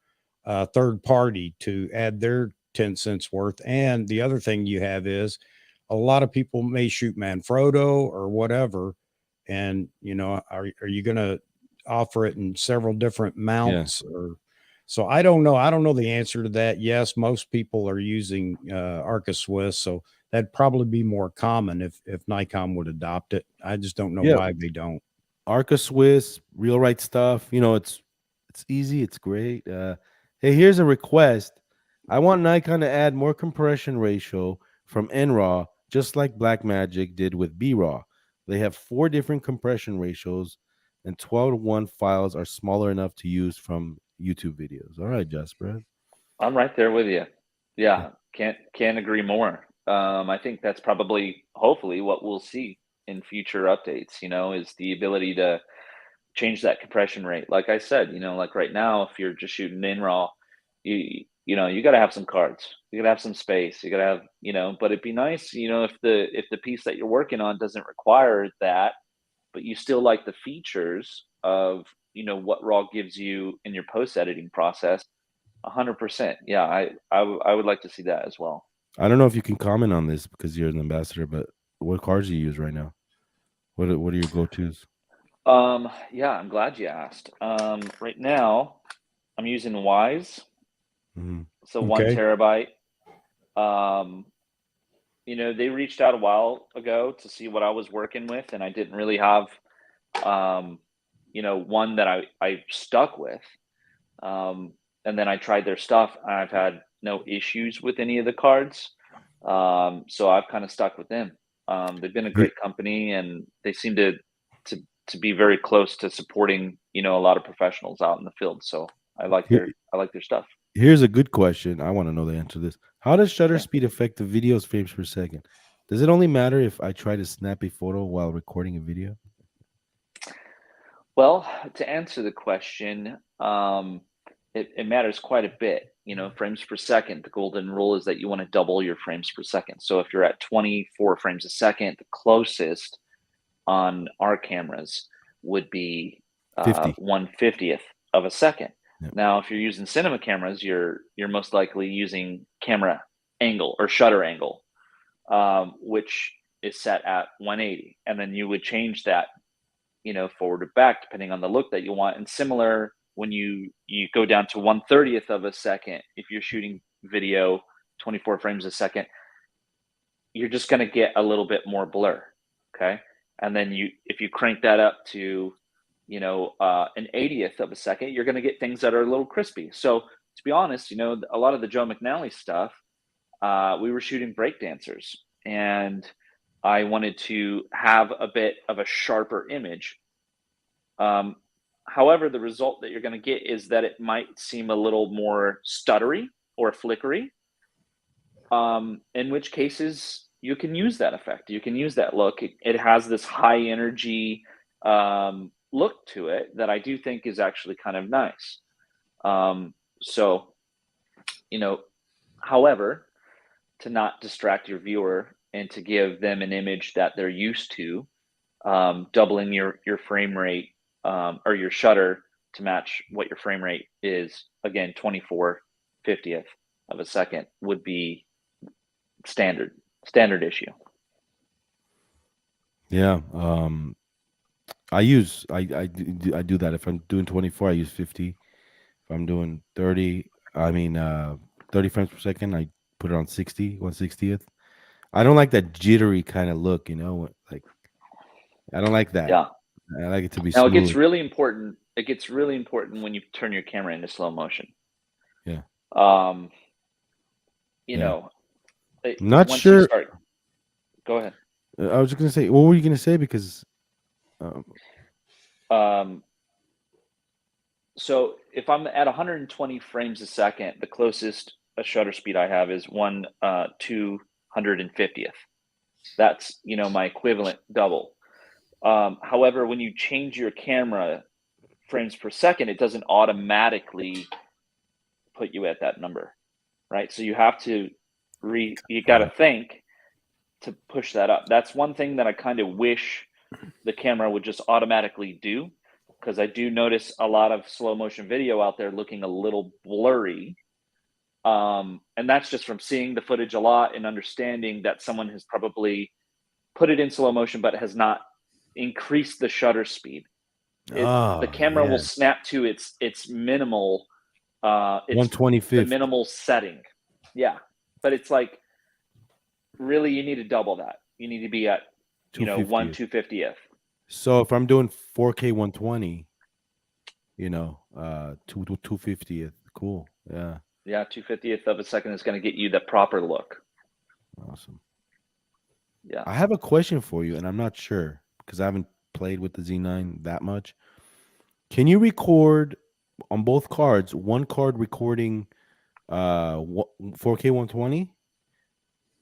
a third party to add their 10 cents worth. And the other thing you have is a lot of people may shoot Manfrotto or whatever. And, you know, are you going to offer it in several different mounts or so? I don't know. I don't know the answer to that. Yes, most people are using Arca Swiss. So that'd probably be more common if Nikon would adopt it. I just don't know Yeah, why they don't. Arca Swiss, real right stuff. You know, it's easy, it's great. Hey, here's a request. I want Nikon to add more compression ratio from NRAW, just like Blackmagic did with BRAW. They have 4 different compression ratios, and 12:1 files are smaller enough to use from YouTube videos. All right, Jasper. I'm right there with you. Yeah. Yeah, can't agree more. I think that's probably, hopefully, what we'll see in future updates. You know, is the ability to change that compression rate. Like I said, you know, like right now, if you're just shooting in RAW, you know, you got to have some cards, you got to have some space, you got to have, you know. But it'd be nice, you know, if the piece that you're working on doesn't require that, but you still like the features of, you know, what RAW gives you in your post editing process. 100%. Yeah, I would like to see that as well. I don't know if you can comment on this because you're an ambassador, but what cards do you use right now? What are your go-tos? Yeah, I'm glad you asked. Right now, I'm using Wise, Mhm. so one Okay. terabyte. Um, you know, they reached out a while ago to see what I was working with, and I didn't really have, um, you know, one that I stuck with. And then I tried their stuff, and I've had no issues with any of the cards. So I've kind of stuck with them. They've been a Here- great company, and they seem to to be very close to supporting, you know, a lot of professionals out in the field. So here- I like their stuff. Here's a good question. I want to know the answer to this. How does shutter Okay. speed affect the video's frames per second? Does it only matter if I try to snap a photo while recording a video? Well, to answer the question, it matters quite a bit. You know, frames per second. The golden rule is that you want to double your frames per second. So if you're at 24 frames a second, the closest on our cameras would be 50. 1/50th of a second. Yeah. Now, if you're using cinema cameras, you're most likely using camera angle or shutter angle, which is set at 180, and then you would change that, you know, forward or back depending on the look that you want. And similar, when you go down to 1/30th of a second, if you're shooting video 24 frames a second, you're just going to get a little bit more blur. Okay. And then if you crank that up to, you know, an 80th of a second, you're going to get things that are a little crispy. So to be honest, you know, a lot of the Joe McNally stuff, we were shooting breakdancers, and I wanted to have a bit of a sharper image. Um, However, the result that you're going to get is that it might seem a little more stuttery or flickery, in which cases you can use that effect. You can use that look. It has this high energy look to it that I do think is actually kind of nice. So, you know, however, to not distract your viewer and to give them an image that they're used to, doubling your frame rate, or your shutter to match what your frame rate is, again 24/50th of a second would be standard issue. Yeah. I do that. If I'm doing 24, I use 50. If I'm doing 30, 30 frames per second, I put it on 60, 1/60th. I don't like that jittery kind of look, you know, like I don't like that. Yeah. I like it to be Now it gets smooth. really important. It gets really important when you turn your camera into slow motion. Yeah. Um, you Yeah. know, Not once you sure. start, go ahead. I was just gonna say, what were you gonna say? Because um, Um, so if I'm at 120 frames a second, the closest shutter speed I have is 250th. That's, you know, my equivalent double. However, when you change your camera frames per second, it doesn't automatically put you at that number, right? So you have to you got to think to push that up. That's one thing that I kind of wish the camera would just automatically do, because I do notice a lot of slow motion video out there looking a little blurry. And that's just from seeing the footage a lot and understanding that someone has probably put it in slow motion but has not increased the shutter speed. The camera will snap to its minimal, it's the 125th. minimal setting. Yeah, but it's like, really, you need to double that. You need to be at, you know, 1/250th. So if I'm doing 4K 120, you know, 250th, cool. Yeah. Yeah, 2/50th of a second is going to get you the proper look. Awesome. Yeah. I have a question for you, and I'm not sure because I haven't played with the Z9 that much. Can you record on both cards, one card recording 4K 120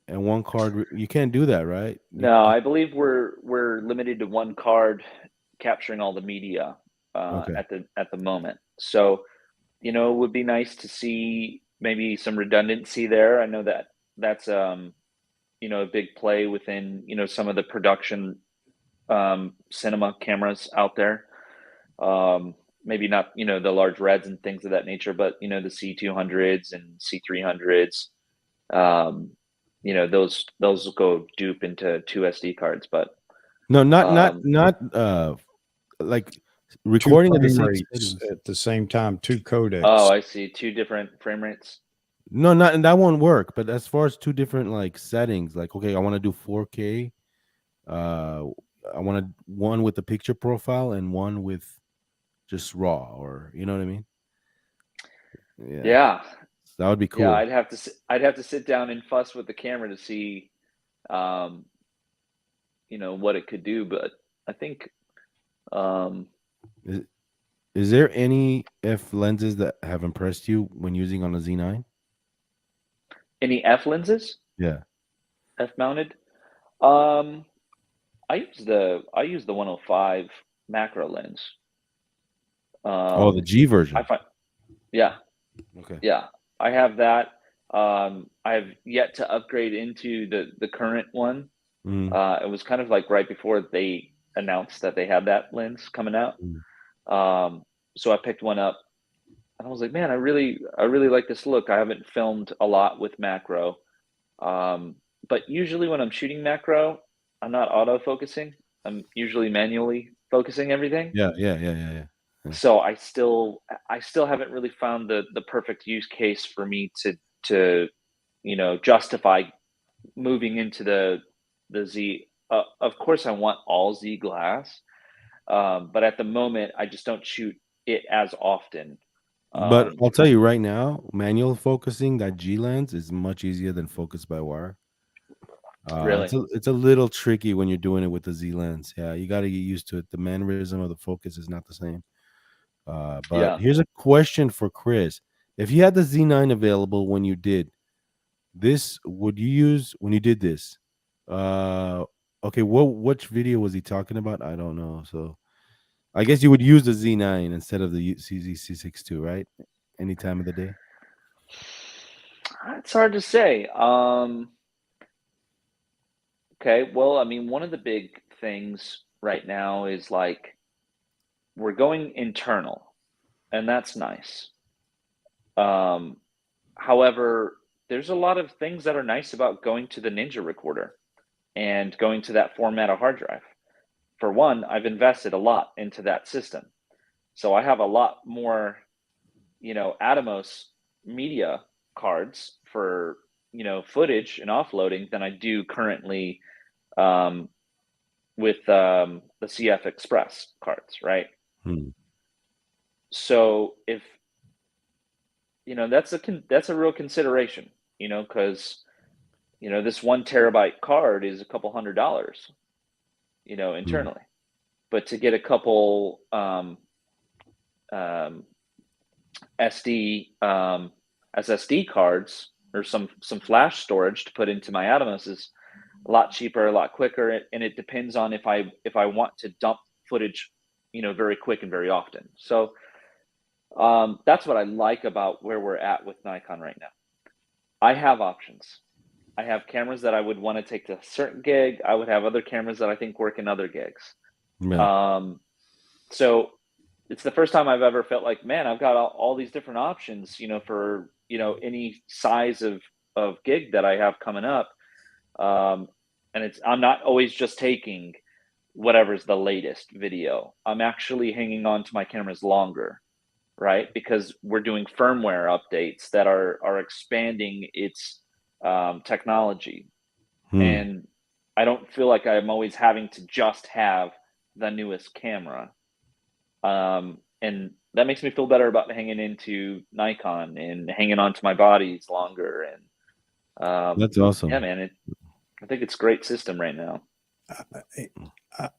and one card you can't do that, right? No, I believe we're limited to one card capturing all the media at the moment. So, you know, it would be nice to see maybe some redundancy there. I know that that's you know, a big play within, you know, some of the production cinema cameras out there. Maybe not, you know, the large reds and things of that nature, but, you know, the C200s and C300s. You know, those will go dupe into 2 SD cards, but no, not like recording at the same rates at the same time, 2 codecs. Oh, I see. 2 different frame rates. No, not, and that won't work. But as far as 2 different like settings, like, okay, I want to do 4K. I want one with the picture profile and one with just raw, or you know what I mean? Yeah. That would be cool. Yeah, I'd have to sit down and fuss with the camera to see, you know, what it could do. But I think, is there any F lenses that have impressed you when using on a Z9? Any F lenses? Yeah. F mounted. I use the 105 macro lens. The G version. I find, yeah. Okay. Yeah, I have that. I have yet to upgrade into the current one. It was kind of like right before they announced that they had that lens coming out. So I picked one up, and I was like, man, I really like this look. I haven't filmed a lot with macro, but usually when I'm shooting macro, I'm not auto focusing. I'm usually manually focusing everything. Yeah. So I still haven't really found the perfect use case for me to you know, justify moving into the Z. Of course, I want all Z glass, but at the moment, I just don't shoot it as often. But I'll tell you right now, manual focusing, that G lens is much easier than focus by wire. Really? It's a little tricky when you're doing it with the Z lens. Yeah, you got to get used to it. The mannerism of the focus is not the same. But here's a question for Chris. If you had the Z9 available when you did this, would you use when you did this? Okay, which video was he talking about? I don't know. So I guess you would use the Z9 instead of the CZ6II, right? Any time of the day. It's hard to say. Okay, well, I mean, one of the big things right now is like we're going internal, and that's nice. However, there's a lot of things that are nice about going to the Ninja recorder and going to that format of hard drive. For one, I've invested a lot into that system. So I have a lot more, you know, Atomos media cards for, you know, footage and offloading than I do currently with the CF Express cards, right? So if, you know, that's a real consideration, you know, because, you know, this 1 terabyte card is a couple $100, you know, internally. But to get a couple SSD cards or some flash storage to put into my Atomos a lot cheaper, a lot quicker, and it depends on if I want to dump footage, very quick and very often. So that's what I like about where we're at with Nikon right now. I have options. I have cameras that I would want to take to a certain gig. I would have other cameras that I think work in other gigs. Yeah. So it's the first time I've ever felt like, man, I've got all these different options, for any size of gig that I have coming up. And I'm not always just taking whatever's the latest video. I'm actually hanging on to my cameras longer, right? Because we're doing firmware updates that are expanding its technology. And I don't feel like I'm always having to just have the newest camera. And that makes me feel better about hanging into Nikon and hanging on to my bodies longer. And That's awesome. yeah, man, I think it's a great system right now.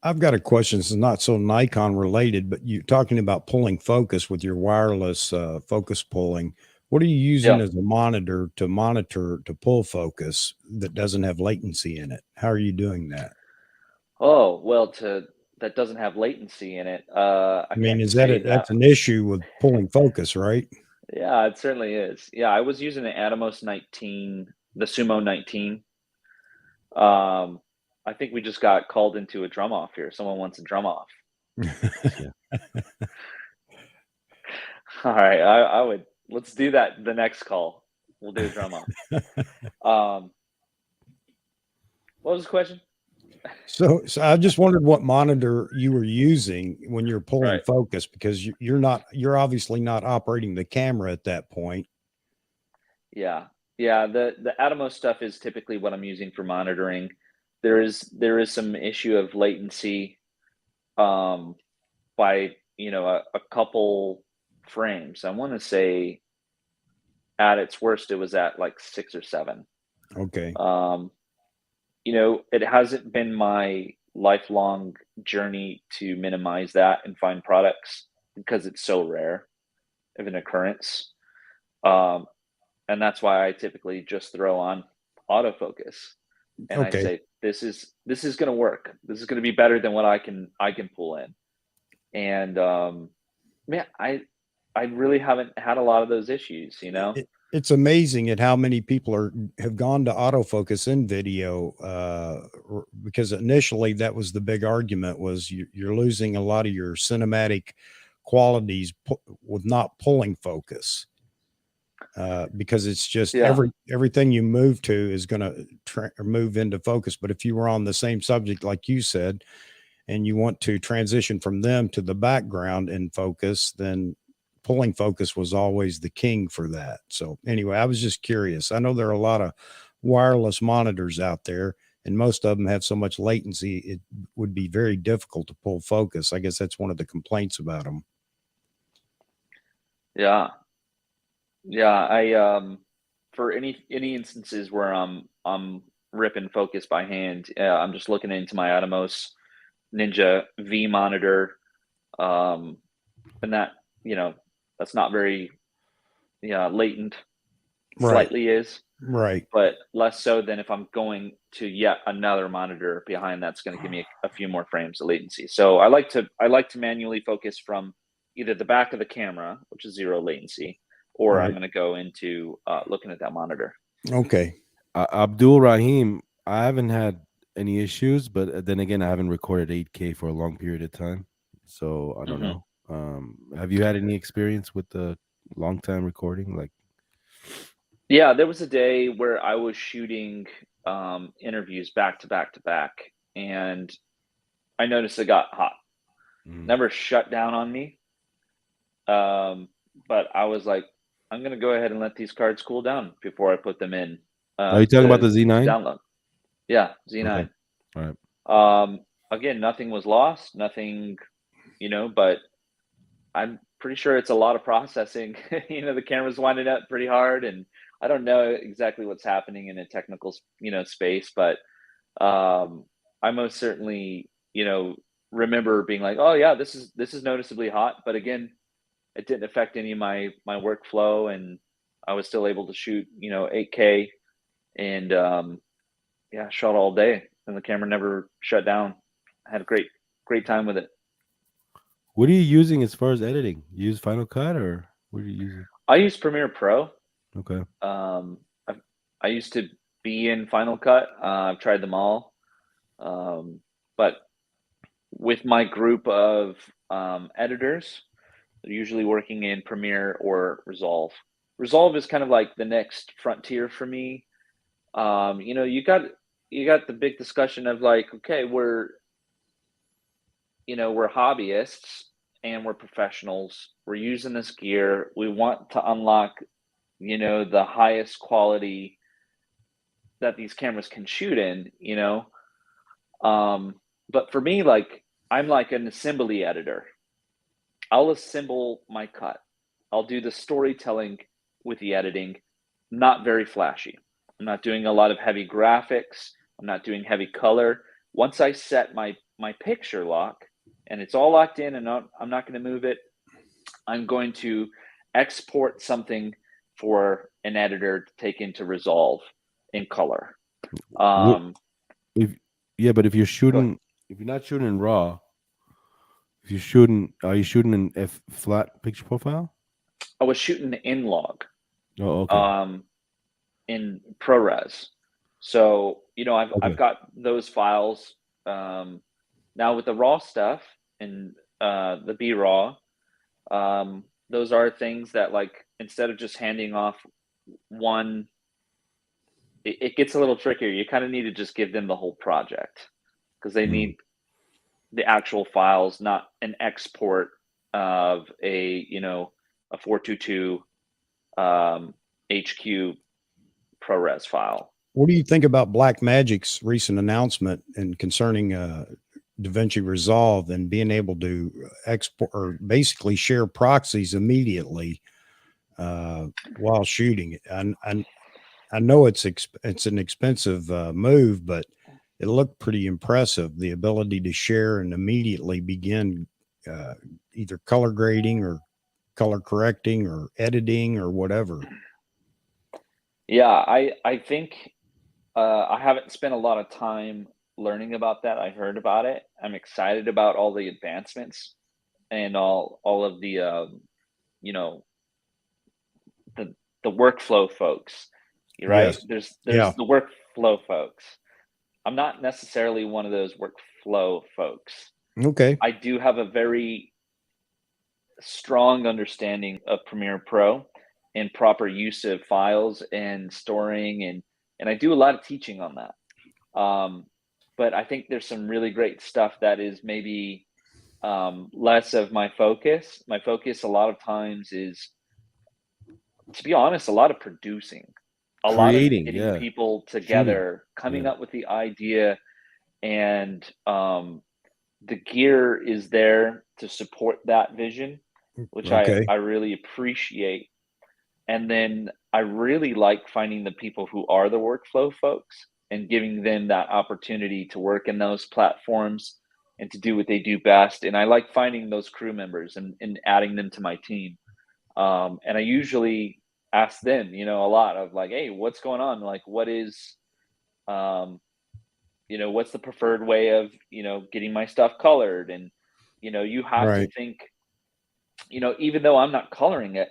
I've got a question. It's not so Nikon related, but you're talking about pulling focus with your wireless focus pulling. What are you using as a monitor to pull focus that doesn't have latency in it? How are you doing that? Oh, well, that doesn't have latency in it. I mean, can't is say that's an issue with pulling focus, right? Yeah, it certainly is. Yeah, I was using the Atomos 19, the Sumo 19. I think we just got called into a drum off here. Someone wants a drum off. All right, I would, let's do that the next call. We'll do a drum off. What was the question? So I just wondered what monitor you were using when you're pulling focus, because you're obviously not operating the camera at that point. Yeah. The Atomos stuff is typically what I'm using for monitoring. There is some issue of latency by a couple frames. I want to say at its worst it was at like 6 or 7. Okay. It hasn't been my lifelong journey to minimize that and find products because it's so rare of an occurrence. And that's why I typically just throw on autofocus and I say, this is going to work. This is going to be better than what I can pull in. And man, I really haven't had a lot of those issues, It's amazing at how many people have gone to autofocus in video, because initially that was the big argument, was you're losing a lot of your cinematic qualities with not pulling focus, because it's just everything you move to is going to move into focus. But if you were on the same subject, like you said, and you want to transition from them to the background in focus, then pulling focus was always the king for that. So anyway, I was just curious. I know there are a lot of wireless monitors out there, and most of them have so much latency, it would be very difficult to pull focus. I guess that's one of the complaints about them. Yeah. I for any instances where I'm ripping focus by hand, I'm just looking into my Atomos Ninja V monitor, and that that's not very latent. Slightly is but less so than if I'm going to yet another monitor behind that's going to give me a few more frames of latency. So I like to manually focus from either the back of the camera, which is 0 latency, or I'm going to go into looking at that monitor. Okay. Abdul Rahim, I haven't had any issues, but then again, I haven't recorded 8K for a long period of time, so I don't know. Have you had any experience with the long time recording? Like, yeah, there was a day where I was shooting interviews back to back to back, and I noticed it got hot. Never shut down on me, but I was like, I'm gonna go ahead and let these cards cool down before I put them in. Are you talking about the Z9? Download. Yeah, Z9. Okay. All right. Again, nothing was lost, nothing, but I'm pretty sure it's a lot of processing. The camera's winding up pretty hard, and I don't know exactly what's happening in a technical, space, but I most certainly, remember being like, oh yeah, this is noticeably hot, but again, it didn't affect any of my workflow, and I was still able to shoot, 8K, and yeah, shot all day, and the camera never shut down. I had a great time with it. What are you using as far as editing? You use Final Cut or what are you using? I use Premiere Pro. Okay. Um, I used to be in Final Cut. I've tried them all, but with my group of editors, they're usually working in Premiere or Resolve. Resolve is kind of like the next frontier for me. You know, you got the big discussion of like, okay, we're hobbyists and we're professionals. We're using this gear. We want to unlock, the highest quality that these cameras can shoot in, but for me, like, I'm like an assembly editor. I'll assemble my cut. I'll do the storytelling with the editing, not very flashy. I'm not doing a lot of heavy graphics. I'm not doing heavy color. Once I set my picture lock and it's all locked in and I'm not going to move it, I'm going to export something for an editor to take into Resolve in color. If but if you're shooting, if you're not shooting in RAW, if you're shooting, are you shooting in flat picture profile? I was shooting in log. Oh, okay. In ProRes. So, I've Okay. got those files. Now with the raw stuff and the B raw, those are things that, like, instead of just handing off one, it gets a little trickier. You kind of need to just give them the whole project because they need the actual files, not an export of a 422 HQ ProRes file. What do you think about Blackmagic's recent announcement and concerning DaVinci Resolve and being able to export or basically share proxies immediately while shooting it? I know it's an expensive move, but it looked pretty impressive. The ability to share and immediately begin either color grading or color correcting or editing or whatever. Yeah, I think I haven't spent a lot of time learning about that. I heard about it. I'm excited about all the advancements and all of the you know the workflow folks. You're right. Yes. There's Yeah. the workflow folks. I'm not necessarily one of those workflow folks. Okay. I do have a very strong understanding of Premiere Pro and proper use of files and storing, and I do a lot of teaching on that. But I think there's some really great stuff that is maybe less of my focus. My focus a lot of times is, to be honest, a lot of producing, a lot of Creating, getting yeah. people Shooting, together, coming yeah. up with the idea, and the gear is there to support that vision, which Okay. I really appreciate. And then I really like finding the people who are the workflow folks and giving them that opportunity to work in those platforms and to do what they do best. And I like finding those crew members and adding them to my team. And I usually ask them, a lot of like, hey, what's going on? Like, what is, what's the preferred way of, getting my stuff colored? And, you have to Right. think, even though I'm not coloring it,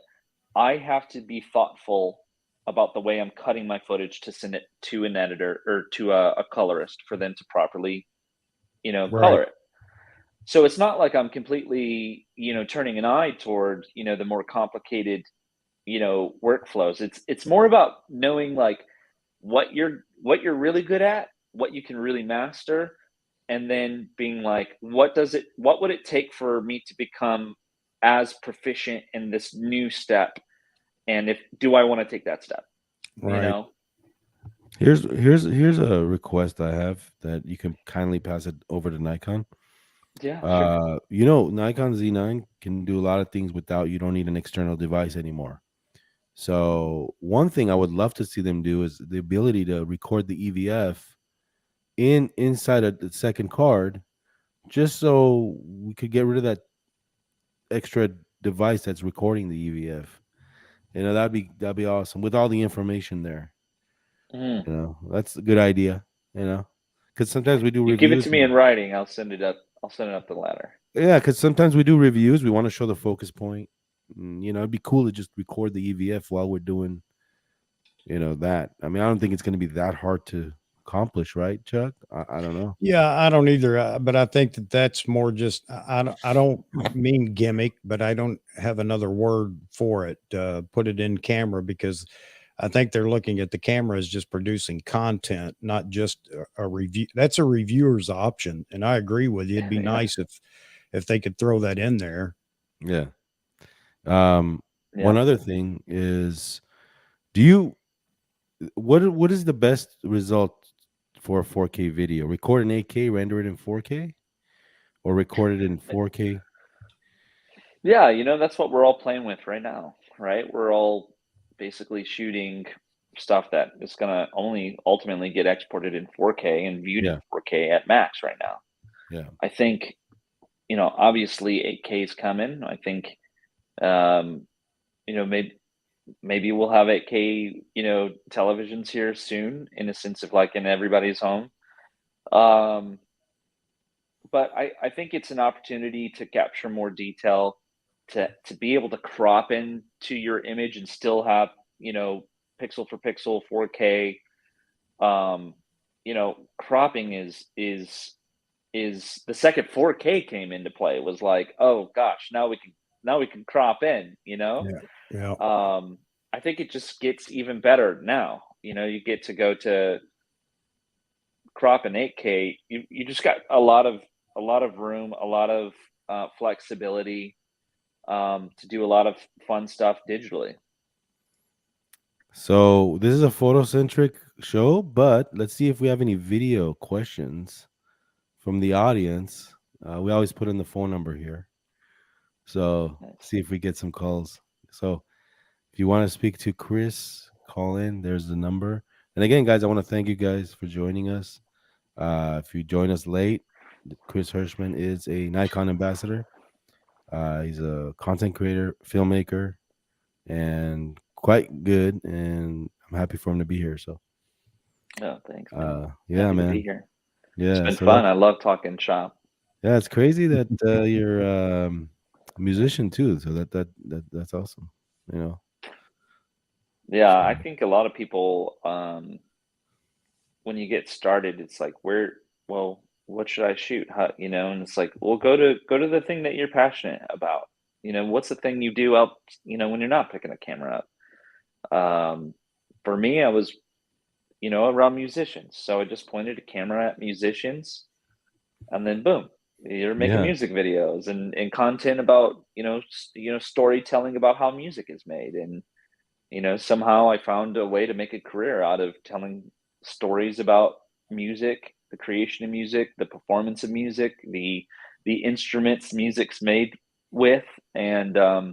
I have to be thoughtful about the way I'm cutting my footage to send it to an editor or to a colorist for them to properly, Right. color it. So it's not like I'm completely, turning an eye toward, the more complicated, workflows. It's more about knowing like what you're really good at, what you can really master, and then being like, what would it take for me to become as proficient in this new step? And do I want to take that step? Right. Here's a request I have that you can kindly pass it over to Nikon. Yeah, sure. Nikon Z9 can do a lot of things without, you don't need an external device anymore. So one thing I would love to see them do is the ability to record the EVF inside of the second card, just so we could get rid of that extra device that's recording the EVF. That'd be awesome with all the information there. Mhm. That's a good idea. you know, because sometimes we do You give it reviews. to me in writing, I'll send it up. I'll send it up the ladder. Yeah, because sometimes we do reviews. We want to show the focus point. You know, it'd be cool to just record the EVF while we're doing, you know, that. I mean, I don't think it's going to be that hard to accomplish, right, Chuck? I don't know. Yeah, I don't either, but I think that that's more just I don't mean gimmick, but I don't have another word for it. Put it in camera because I think they're looking at the camera as just producing content, not just a review. That's a reviewer's option, and I agree with you. It'd be Yeah. nice if they could throw that in there. Yeah. Yeah. One other thing is, do you what is the best result for a 4K video? Record in 8K, render it in 4K, or record it in 4K? Yeah, that's what we're all playing with right now, right? We're all basically shooting stuff that is going to only ultimately get exported in 4K and viewed in Yeah, 4K at max right now. yeah, I think, obviously 8K is coming. I think, maybe we'll have 8K, televisions here soon in a sense of like in everybody's home. But I think it's an opportunity to capture more detail, to be able to crop into your image and still have, pixel for pixel 4K. Um, cropping is the second 4K came into play, was like, oh gosh, now we can crop in. Yeah, yeah, I think it just gets even better now. You get to go to crop in 8K. You just got a lot of room, a lot of flexibility, to do a lot of fun stuff digitally. So this is a photocentric show, but let's see if we have any video questions from the audience. We always put in the phone number here, so Nice. see if we get some calls. So if you want to speak to Chris, call in. There's the number. And again, guys, I want to thank you guys for joining us. If you join us late, Chris Hershman is a Nikon ambassador. He's a content creator, filmmaker, and quite good. And I'm happy for him to be here. So, Oh, thanks, man. yeah, Happy to be man. here. It's Yeah. been So fun. that's I love talking shop. yeah, it's crazy that you're a musician too. So that's awesome. You know. Yeah, So, I think a lot of people, when you get started, it's like, well, what should I shoot? And it's like, well, go to the thing that you're passionate about. What's the thing you do out, when you're not picking a camera up? For me, I was, around musicians. So I just pointed a camera at musicians, and then boom, you're making yeah. music videos and content about, storytelling about how music is made. And somehow I found a way to make a career out of telling stories about music, the creation of music, the performance of music, the instruments music's made with. And uh,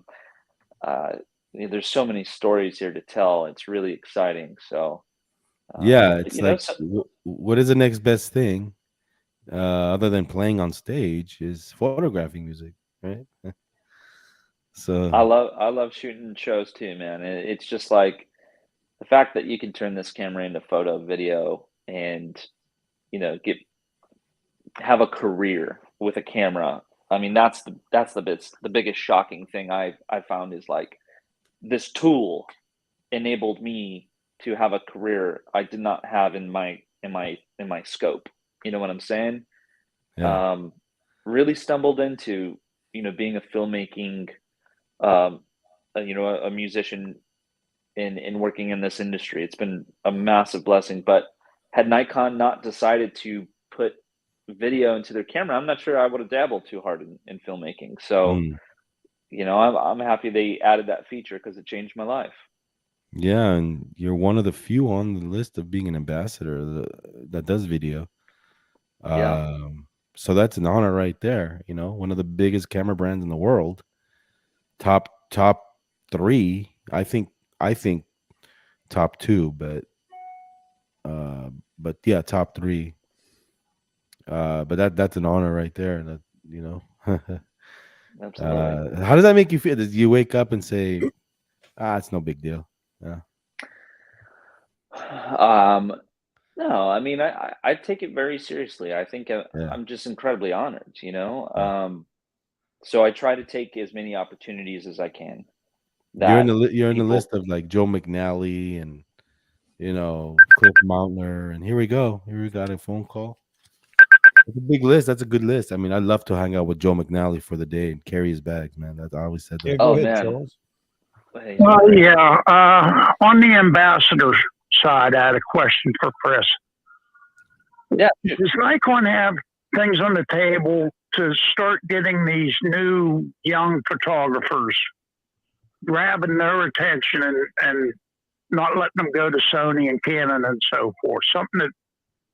there's so many stories here to tell. It's really exciting. So, Yeah, but, it's like so, what is the next best thing other than playing on stage is photographing music, right? So I love shooting shows too, man. It's just like the fact that you can turn this camera into photo, video, and get have a career with a camera. I mean, that's the biggest shocking thing I found, is like, this tool enabled me to have a career I did not have in my scope. You know what I'm saying? yeah, Um, really stumbled into being a filmmaking, um, a musician in working in this industry. It's been a massive blessing. But had Nikon not decided to put video into their camera, I'm not sure I would have dabbled too hard in filmmaking. So, mm, I'm happy they added that feature because it changed my life. yeah, and you're one of the few on the list of being an ambassador that does video. Yeah. Um, so that's an honor right there. You know, one of the biggest camera brands in the world, top three. I think top two, but yeah, top three. But that's an honor right there. That you know. Absolutely. How does that make you feel? Did you wake up and say, "Ah, it's no big deal"? Yeah, Um, No, I mean, I take it very seriously. I think Yeah. I'm just incredibly honored, you know. Yeah. So I try to take as many opportunities as I can. You're in That the you're in the people, list of like Joe McNally and Cliff Mountner, and here we go. Here we got a phone call. It's a big list. That's a good list. I mean, I'd love to hang out with Joe McNally for the day and carry his bags, man. That's I always said Yeah, that. go oh ahead, man, Charles. hey, Well, yeah. On the ambassador side, I had a question for Chris. yeah, Does Nikon have things on the table to start getting these new young photographers, grabbing their attention and not letting them go to Sony and Canon and so forth? Something that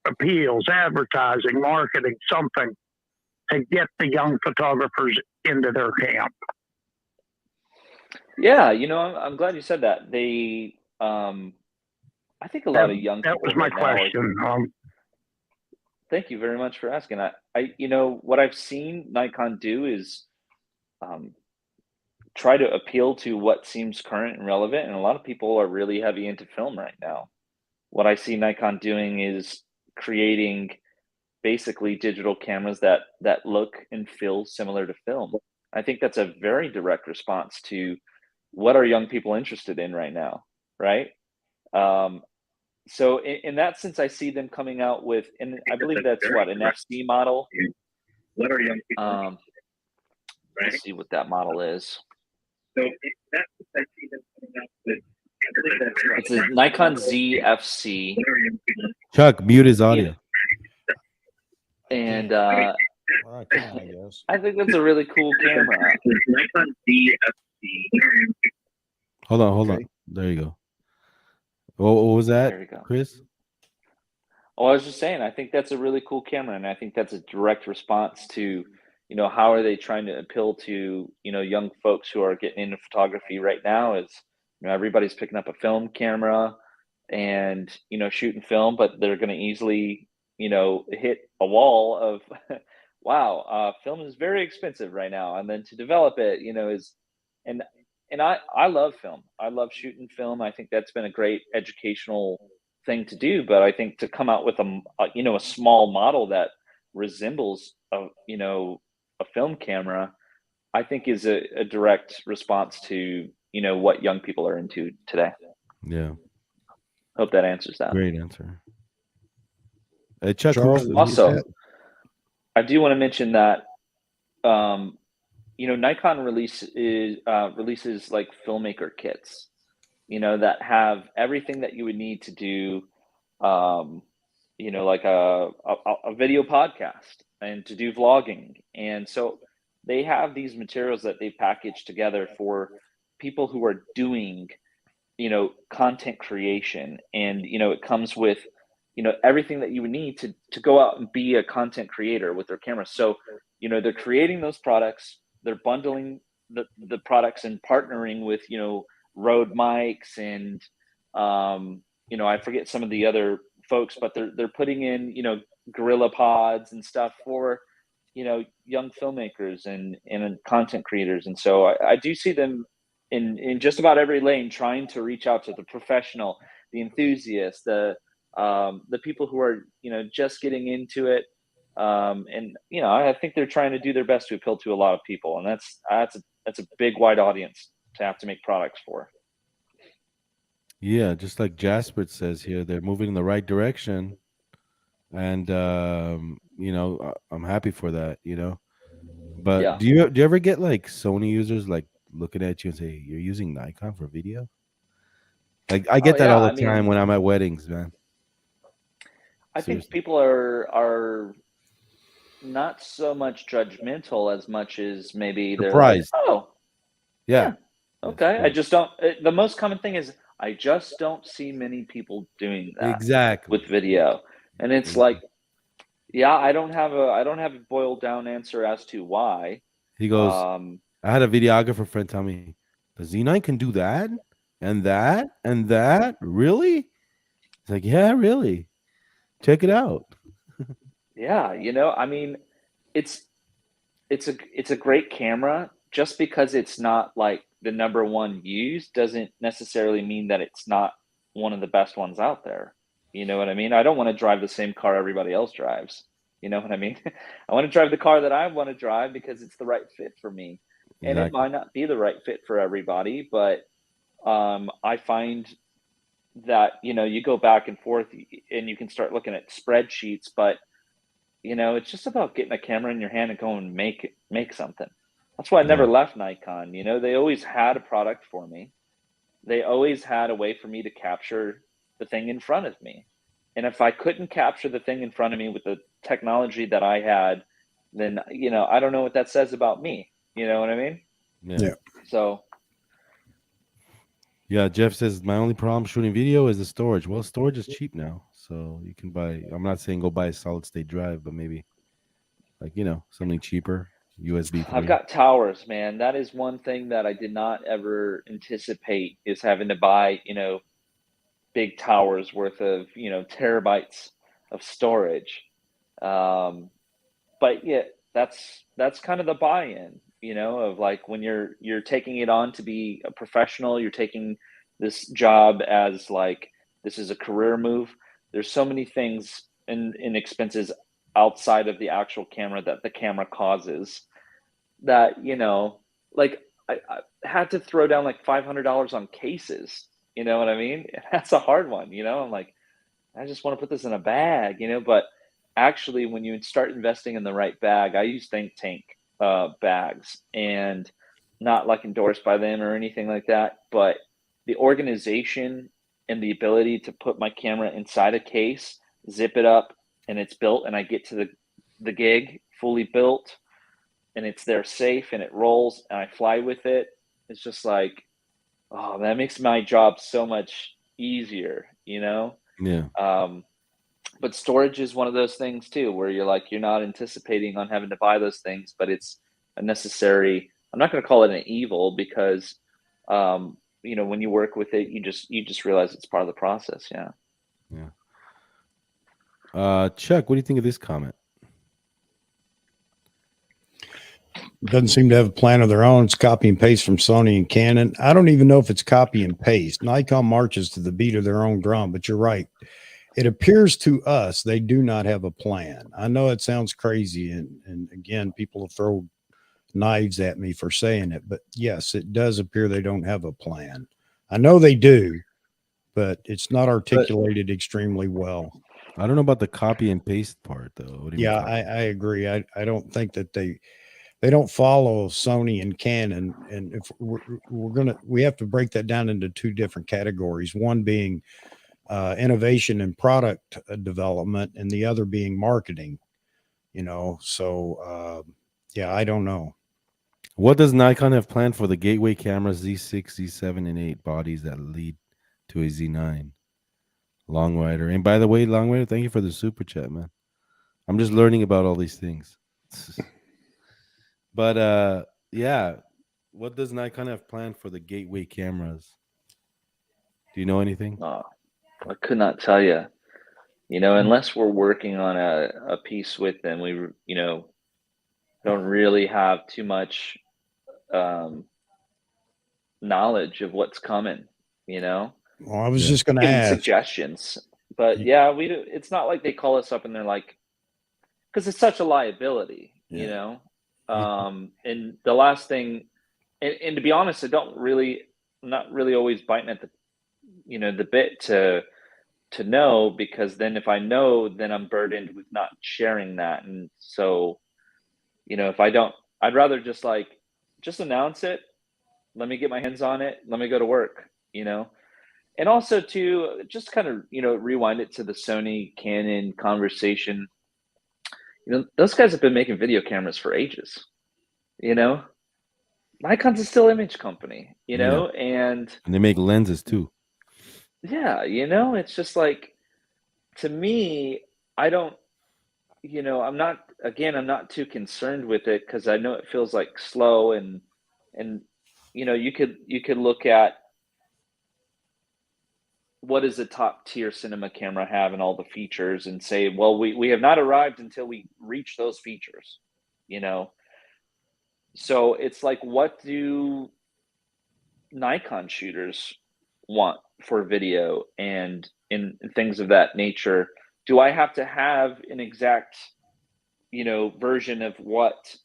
appeals, advertising, marketing, something to get the young photographers into their camp. yeah. You know, I'm glad you said that. I think a lot of young That people was my right now are. question. Thank you very much for asking. You know, what I've seen Nikon do is um, try to appeal to what seems current and relevant, and a lot of people are really heavy into film right now. What I see Nikon doing is creating basically digital cameras that look and feel similar to film. I think that's a very direct response to what are young people interested in right now, right? Um, so in that sense, I see them coming out with, and I believe that's what an FC model. What are young people? Let's see what that model is. So that's I see them coming up with. It's a Nikon Z FC, Chuck, mute his audio. and Or I can, I guess. I think that's a really cool camera. Nikon Z Hold on. Okay. There you go. What was that, There we go. Chris? Oh, I was just saying, I think that's a really cool camera, and I think that's a direct response to, you know, how are they trying to appeal to, you know, young folks who are getting into photography right now is, you know, everybody's picking up a film camera and, you know, shooting film, but they're going to easily, you know, hit a wall of, wow, film is very expensive right now. And then to develop it, you know, and, and I love film. I love shooting film. I think that's been a great educational thing to do, but I think to come out with you know, a small model that resembles you know, a film camera, I think is a direct response to, you know, what young people are into today. Yeah, Hope that answers that. great answer. Hey, Chuck, Charles, who's Also, that? I do want to mention that you know, Nikon releases like filmmaker kits, you know, that have everything that you would need to do you know, like a video podcast and to do vlogging. And so they have these materials that they package together for people who are doing, you know, content creation. And, you know, it comes with, you know, everything that you would need to go out and be a content creator with their camera. So, you know, they're creating those products, they're bundling the products and partnering with, you know, Rode mics and you know, I forget some of the other folks, but they're putting in, you know, gorilla pods and stuff for, you know, young filmmakers and content creators. And so I do see them in just about every lane trying to reach out to the professional, the enthusiast, the people who are, you know, just getting into it. And you know, I think they're trying to do their best to appeal to a lot of people, and that's a big wide audience to have to make products for. Yeah, just like Jasper says here, they're moving in the right direction, and I'm happy for that. But Yeah. do you ever get like Sony users like looking at you and say you're using Nikon for video? Like I get that yeah, all the I mean, time when I'm at weddings, man. I think Seriously. people are not so much judgmental as much as maybe they're like, Surprised. oh, Yeah. okay. That's I just don't. The most common thing is I just don't see many people doing that exactly. with video, and it's like, yeah, I don't have a boiled down answer as to why. He goes, I had a videographer friend tell me, the Z9 can do that and that and that. Really? It's like, yeah, really. Check it out. Yeah, you know, I mean, it's it's a great camera. Just because it's not like the number one used doesn't necessarily mean that it's not one of the best ones out there. You know what I mean? I don't want to drive the same car everybody else drives. You know what I mean? I want to drive the car that I want to drive because it's the right fit for me. And it Exactly. might not be the right fit for everybody, but I find that, you know, you go back and forth and you can start looking at spreadsheets, but you know, it's just about getting a camera in your hand and going and make something. That's why I never Yeah. left Nikon. You know, they always had a product for me. They always had a way for me to capture the thing in front of me. And if I couldn't capture the thing in front of me with the technology that I had, then, you know, I don't know what that says about me. You know what I mean? Yeah. Yeah. So, Yeah, Jeff says my only problem shooting video is the storage. Well, storage is cheap now, so you can buy. I'm not saying go buy a solid state drive, but maybe like something cheaper, USB I've 3. got towers, man. That is one thing that I did not ever anticipate, is having to buy, you know, big towers worth of, you know, terabytes of storage. But yeah, that's kind of the buy-in, you know, of like when you're taking it on to be a professional, you're taking this job as like this is a career move. There's so many things in expenses outside of the actual camera that the camera causes, that, you know, like I had to throw down like $500 on cases. You know what I mean? That's a hard one. You know, I'm like, I just want to put this in a bag, you know, but actually when you start investing in the right bag, I use think tank bags, and not like endorsed by them or anything like that, but the organization and the ability to put my camera inside a case, zip it up, and it's built, and I get to the gig fully built, and it's there safe and it rolls and I fly with it. It's just like, oh, that makes my job so much easier, you know? Yeah. Um, but storage is one of those things too, where you're like, you're not anticipating on having to buy those things, but it's a necessary, I'm not going to call it an evil, because, you know, when you work with it, you just realize it's part of the process. Yeah. Yeah. Chuck, what do you think of this comment? Doesn't seem to have a plan of their own. It's copy and paste from Sony and Canon. I don't even know if it's copy and paste. Nikon marches to the beat of their own drum, but you're right. It appears to us they do not have a plan. I know it sounds crazy, and again, people will throw knives at me for saying it, but yes, it does appear they don't have a plan. I know they do, but it's not articulated extremely well. I don't know about the copy and paste part though. What do you mean Yeah, copy? I agree. I don't think that they don't follow Sony and Canon. And if we have to break that down into two different categories. One being innovation and product development, and the other being marketing. Yeah, I don't know. What does Nikon have planned for the gateway cameras Z6, Z7, and 8 bodies that lead to a Z9? Long Rider. And by the way, Long Rider, thank you for the super chat, man. I'm just learning about all these things. But yeah, what does Nikon have planned for the gateway cameras? Do you know anything? Oh, I could not tell you, you know, unless we're working on a piece with them, we, you know, don't really have too much um, knowledge of what's coming, you know. Well, I was Yeah. just going to Giving ask. suggestions, but yeah, we do. It's not like they call us up and they're like, because it's such a liability, you Yeah. know. And the last thing, and to be honest, I'm not really always biting at the, you know, the bit to know, because then if I know, then I'm burdened with not sharing that. And so, you know, if I don't, I'd rather just announce it. Let me get my hands on it. Let me go to work, you know. And also to just kind of, you know, rewind it to the Sony Canon conversation. You know, those guys have been making video cameras for ages, you know. Nikon's a still image company, you Yeah. know, and And they make lenses too. yeah, you know, it's just like, to me, I don't, you know, I'm not too concerned with it, because I know it feels like slow, and you know, you could look at what does a top tier cinema camera have and all the features, and say, well, we have not arrived until we reach those features, you know. So it's like, what do Nikon shooters want for video? And and things of that nature. Do I have to have an exact, version of what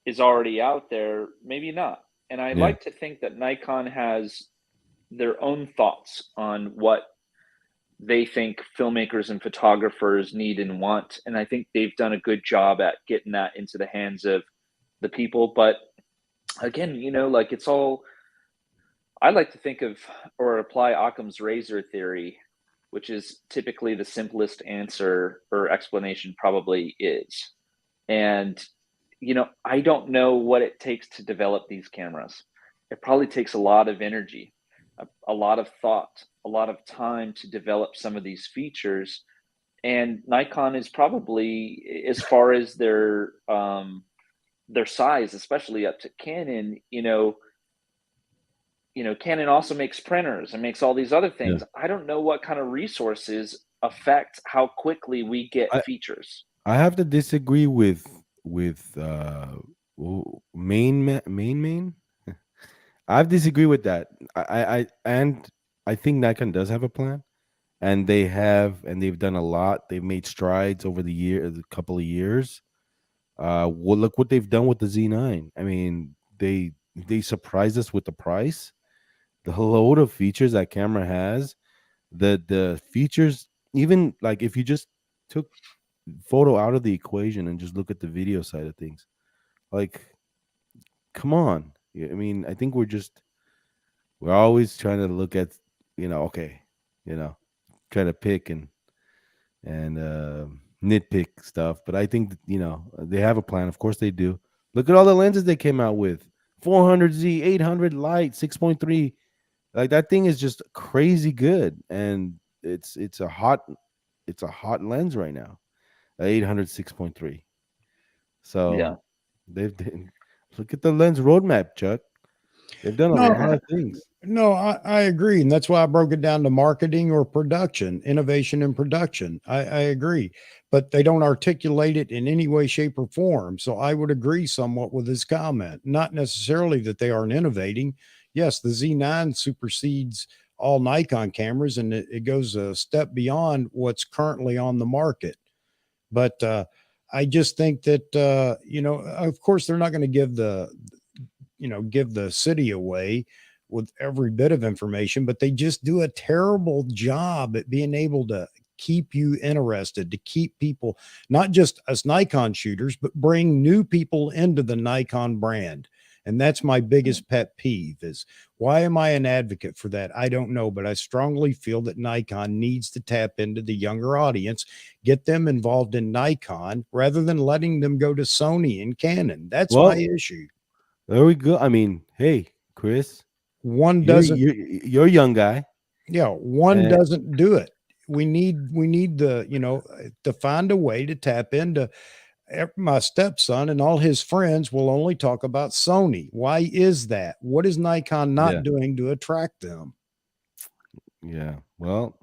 is already out there? Maybe not. And I Yeah. like to think that Nikon has their own thoughts on what they think filmmakers and photographers need and want. And I think they've done a good job at getting that into the hands of the people. But again, like it's all, I like to think of or apply Occam's razor theory, which is typically the simplest answer or explanation probably is. And, I don't know what it takes to develop these cameras. It probably takes a lot of energy, a lot of thought, a lot of time to develop some of these features. And Nikon is probably, as far as their size, especially up to Canon, Canon also makes printers and makes all these other Yeah. things. I don't know what kind of resources affect how quickly we get I features. I have to disagree with main. I disagree with that. I think Nikon does have a plan, and they've done a lot. They've made strides over the couple of years. Well, look what they've done with the Z9. I mean, they surprised us with the price, the load of features that camera has, the features. Even like if you just took photo out of the equation and just look at the video side of things, like, come on. I mean, I think we're always trying to look at, okay, you know, try to pick and nitpick stuff. But I think that, they have a plan. Of course they do. Look at all the lenses they came out with: 400Z, 800 light, 6.3. Like that thing is just crazy good, and it's a hot lens right now. 800 6.3. Yeah. So they've look at the lens roadmap, Chuck. They've done a No, lot of things. no, I agree. And that's why I broke it down to marketing or production, innovation and production. I agree. But they don't articulate it in any way, shape, or form. So I would agree somewhat with his comment. Not necessarily that they aren't innovating. Yes, the Z9 supersedes all Nikon cameras and it goes a step beyond what's currently on the market. But I just think that, of course, they're not going to give the city away with every bit of information, but they just do a terrible job at being able to keep you interested, to keep people, not just as Nikon shooters, but bring new people into the Nikon brand. And that's my biggest pet peeve is why am I an advocate for that? I don't know, but I strongly feel that Nikon needs to tap into the younger audience, get them involved in Nikon rather than letting them go to Sony and Canon. That's my Well, issue. there we go. I mean, hey, Chris, One you're doesn't you're a young guy. one And doesn't do it. We need to find a way to tap into my stepson and all his friends will only talk about Sony. Why is that? What is Nikon yeah, not doing to attract them? yeah. Well,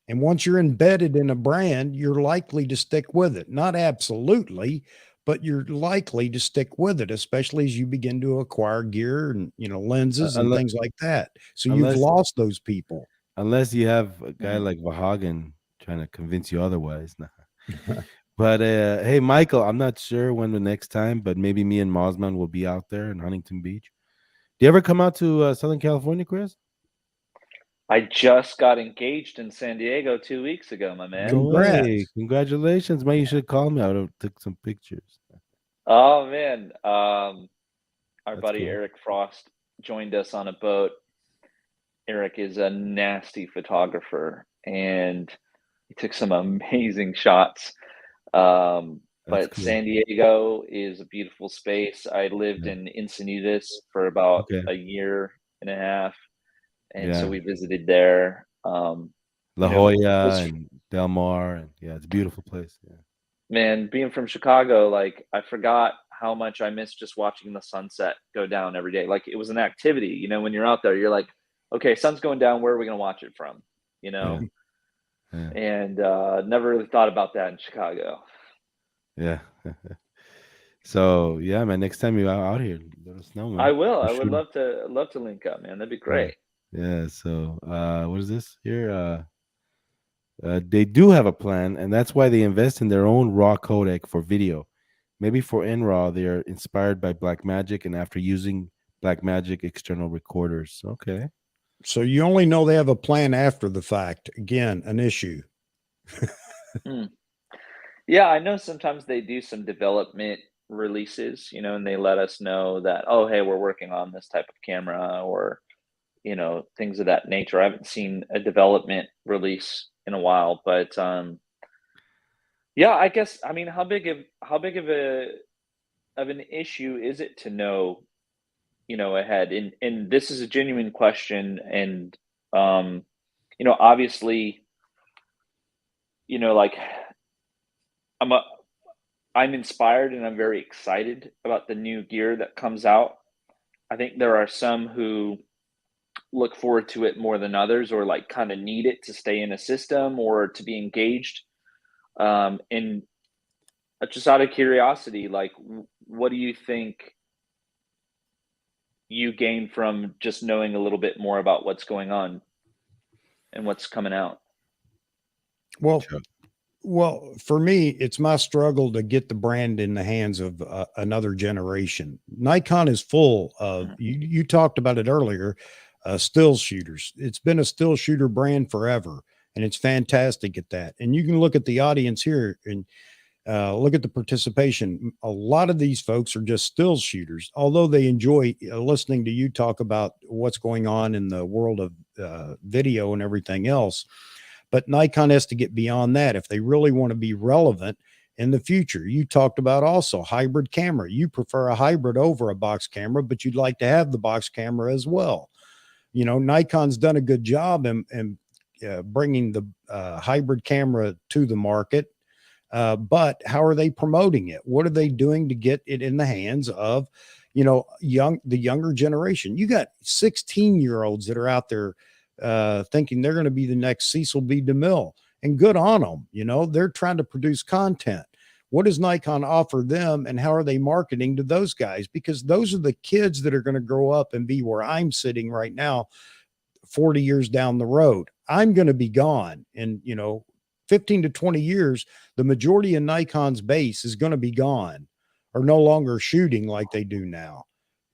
And once you're embedded in a brand, you're likely to stick with it. Not absolutely, but you're likely to stick with it, especially as you begin to acquire gear and lenses and unless things like that. So you've unless lost those people. unless you have a guy Mhm. like Vahagen trying to convince you otherwise. Nah. But hey, Michael, I'm not sure when the next time, but maybe me and Mosman will be out there in Huntington Beach. Do you ever come out to Southern California, Chris? I just got engaged in San Diego 2 weeks ago, my man. No way! Congrats. Congratulations, man. You should call me. I would have took some pictures. Oh man. Our That's buddy cool. Eric Frost joined us on a boat. Eric is a nasty photographer and he took some amazing shots. That's But cool. San Diego is a beautiful space. I lived Yeah. in Encinitas for about Okay. a year and a half, and so Yeah. we visited there. La This Jolla and Del Mar, and yeah, it's a beautiful place. Yeah. man, being from Chicago, like I forgot how much I missed just watching the sunset go down every day. Like it was an activity, when you're out there, you're like, okay, sun's going down, where are we gonna watch it from? You Yeah. know? Yeah. And never really thought about that in Chicago. Yeah. So yeah, man. Next time you're out here, let us know, I man. will. For I would sure. love to link up, man. That'd be Yeah. great. Yeah. So what is this here? They do have a plan, and that's why they invest in their own raw codec for video. Maybe for NRAW, they are inspired by Blackmagic, and after using Blackmagic external recorders. Okay. So you only know they have a plan after the fact. Again, an issue. Hmm. Yeah, I know sometimes they do some development releases, you know, and they let us know that, oh, hey, we're working on this type of camera, or, you know, things of that nature. I haven't seen a development release in a while, but yeah, I guess, I mean, how big of an issue is it to know, you know, ahead? And this is a genuine question, and um, you know, obviously, you know, like I'm a I'm inspired and I'm very excited about the new gear that comes out. I think there are some who look forward to it more than others, or like kind of need it to stay in a system or to be engaged. And just out of curiosity, like, what do you think you gain from just knowing a little bit more about what's going on and what's coming out? Well, Sure. well, for me, it's my struggle to get the brand in the hands of another generation. Nikon is full of, Mhm. you talked about it earlier, still shooters. It's been a still shooter brand forever, and it's fantastic at that. And you can look at the audience here and look at the participation. A lot of these folks are just still shooters, although they enjoy listening to you talk about what's going on in the world of video and everything else. But Nikon has to get beyond that if they really want to be relevant in the future. You talked about also hybrid camera. You prefer a hybrid over a box camera, but you'd like to have the box camera as well. You know, Nikon's done a good job in bringing the hybrid camera to the market. But how are they promoting it? What are they doing to get it in the hands of, you know, the younger generation? You got 16-year-olds that are out there thinking they're going to be the next Cecil B. DeMille, and good on them. You know, they're trying to produce content. What does Nikon offer them, and how are they marketing to those guys? Because those are the kids that are going to grow up and be where I'm sitting right now, 40 years down the road. I'm going to be gone. And, you know, 15 to 20 years, the majority of Nikon's base is going to be gone or no longer shooting like they do now.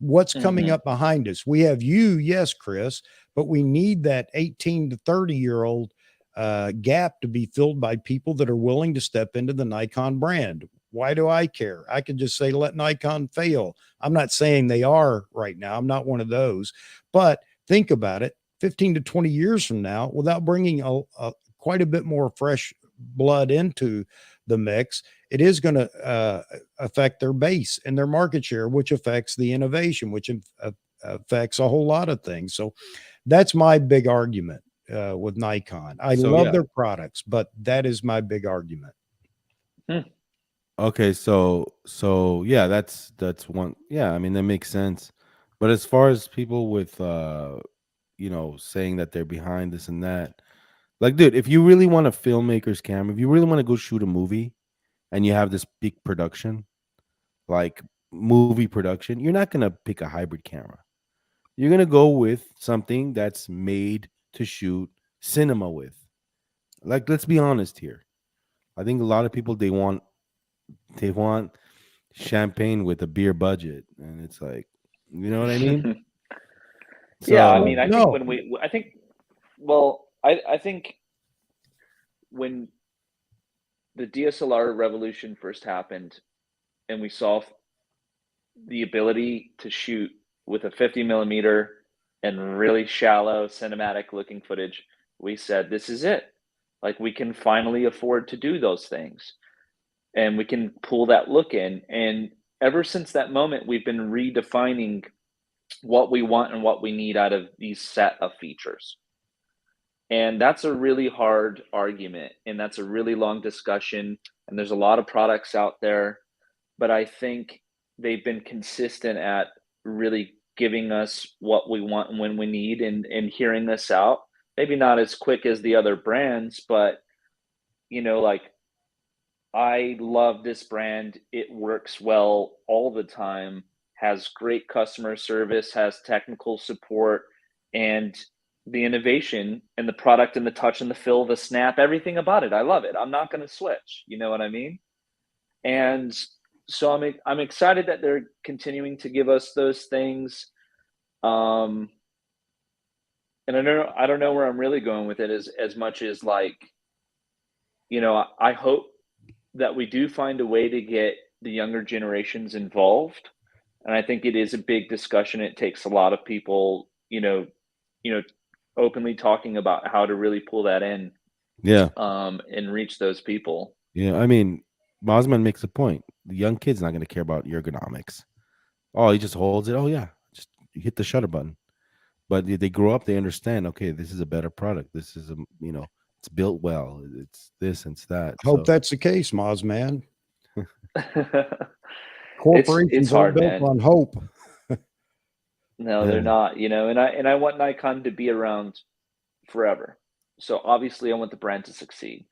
What's coming Mhm. up behind us? We have you, yes, Chris, but we need that 18 to 30-year-old gap to be filled by people that are willing to step into the Nikon brand. Why do I care? I could just say, let Nikon fail. I'm not saying they are right now. I'm not one of those, but think about it. 15 to 20 years from now, without bringing quite a bit more fresh blood into the mix, it is going to affect their base and their market share, which affects the innovation, which affects a whole lot of things. So that's my big argument with Nikon. I So love yeah. their products, but that is my big argument. Hmm. Okay, so yeah, that's one. Yeah, I mean that makes sense. But as far as people with you know, saying that they're behind this and that, like, dude, if you really want a filmmaker's camera, if you really want to go shoot a movie and you have this big production, like movie production, you're not gonna pick a hybrid camera. You're gonna go with something that's made to shoot cinema with. Like, let's be honest here. I think a lot of people they want champagne with a beer budget, and it's like, you know what I mean? Yeah, I So mean, I think No, when I think, well, I think when the DSLR revolution first happened and we saw the ability to shoot with a 50 millimeter and really shallow cinematic looking footage, we said, this is it. Like, we can finally afford to do those things and we can pull that look in. And ever since that moment, we've been redefining what we want and what we need out of these set of features. And that's a really hard argument. And that's a really long discussion. And there's a lot of products out there. But I think they've been consistent at really giving us what we want and when we need, and hearing us out. Maybe not as quick as the other brands, but you know, like, I love this brand. It works well all the time, has great customer service, has technical support, and the innovation and the product and the touch and the fill, the snap, everything about it. I love it. I'm not going to switch. You know what I mean? And so I'm excited that they're continuing to give us those things. And I don't know where I'm really going with it as much as like, you know, I hope that we do find a way to get the younger generations involved. And I think it is a big discussion. It takes a lot of people, openly talking about how to really pull that in, Yeah. and reach those people. Yeah. I mean, Mosman makes a point. The young kid's not going to care about ergonomics. Oh, he just holds it. Oh, yeah. Just hit the shutter button. But they grow up, they understand, okay, this is a better product. This is it's built well. It's this and it's that. Hope So that's the case, Moz, man. It's Corporations are hard, built man. on hope. No, Yeah. they're not, and I want Nikon to be around forever. So obviously I want the brand to succeed.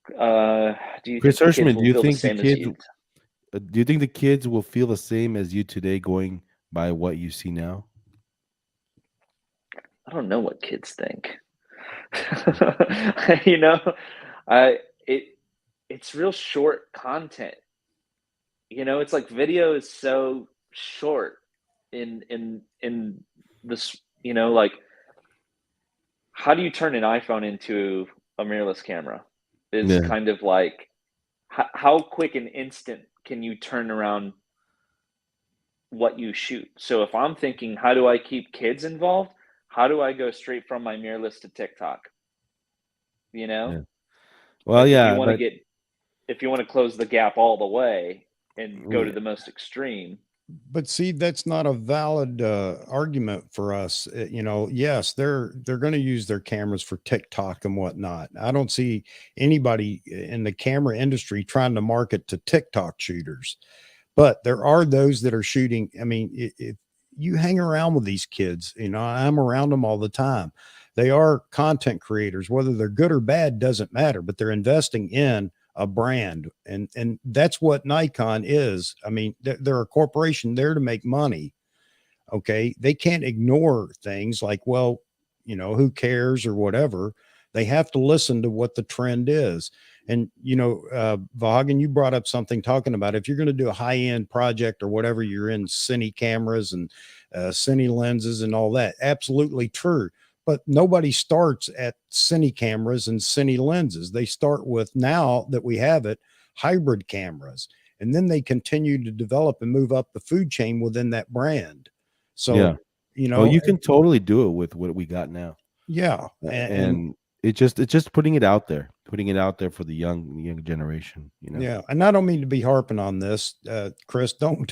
Do you Chris think the kids Hershman, will feel the same as you? do you think the kids will feel the same as you today going by what you see now? I don't know what kids think. you know, I it it's real short content. It's like video is so short in this, like how do you turn an iPhone into a mirrorless camera? Is Yeah. kind of like how quick and instant can you turn around what you shoot? So if I'm thinking, how do I keep kids involved? How do I go straight from my mirrorless to TikTok? Yeah. Well, Like yeah, but if you want to close the gap all the way and go to the most extreme. But see, that's not a valid argument for us. Yes, they're going to use their cameras for TikTok and whatnot. I don't see anybody in the camera industry trying to market to TikTok shooters, but there are those that are shooting. I mean, if you hang around with these kids, I'm around them all the time. They are content creators, whether they're good or bad doesn't matter, but they're investing in a brand, and that's what Nikon is. I mean, they're a corporation there to make money. Okay, they can't ignore things like, well, who cares or whatever. They have to listen to what the trend is. And Vahagan, you brought up something talking about if you're going to do a high-end project or whatever, you're in cine cameras and cine lenses and all that. Absolutely true. But nobody starts at cine cameras and cine lenses. They start with, now that we have it, hybrid cameras. And then they continue to develop and move up the food chain within that brand. So, yeah. Oh, you can totally do it with what we got now. Yeah. And it's just putting it out there for the young generation, Yeah. And I don't mean to be harping on this, Chris, don't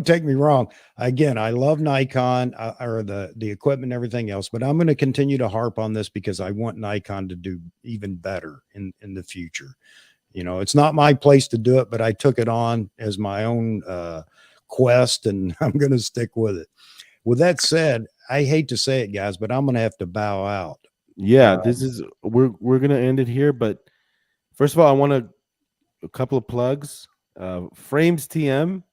take me wrong. Again, I love Nikon or the equipment and everything else, but I'm going to continue to harp on this because I want Nikon to do even better in the future. It's not my place to do it, but I took it on as my own quest, and I'm going to stick with it. With that said, I hate to say it, guys, but I'm going to have to bow out. Yeah, we're gonna end it here. But first of all, I want a couple of plugs. Frames TM,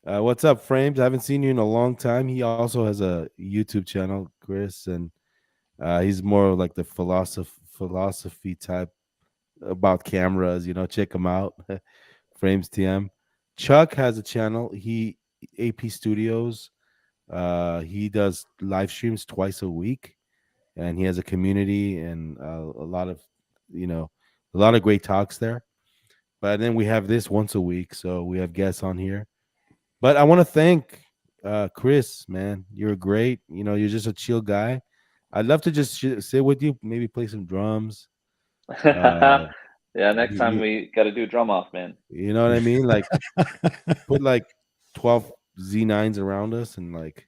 what's up, Frames? I haven't seen you in a long time. He also has a YouTube channel, Chris, and he's more like the philosophy type about cameras. Check him out. Frames TM. Chuck has a channel. AP Studios. He does live streams twice a week. And he has a community and a lot of great talks there. But then we have this once a week, so we have guests on here. But I want to thank Chris, man. You're great. You're just a chill guy. I'd love to just sit with you, maybe play some drums. Yeah, next time we got to do a drum off, man. You know what I mean? Like put like 12 Z9s around us and like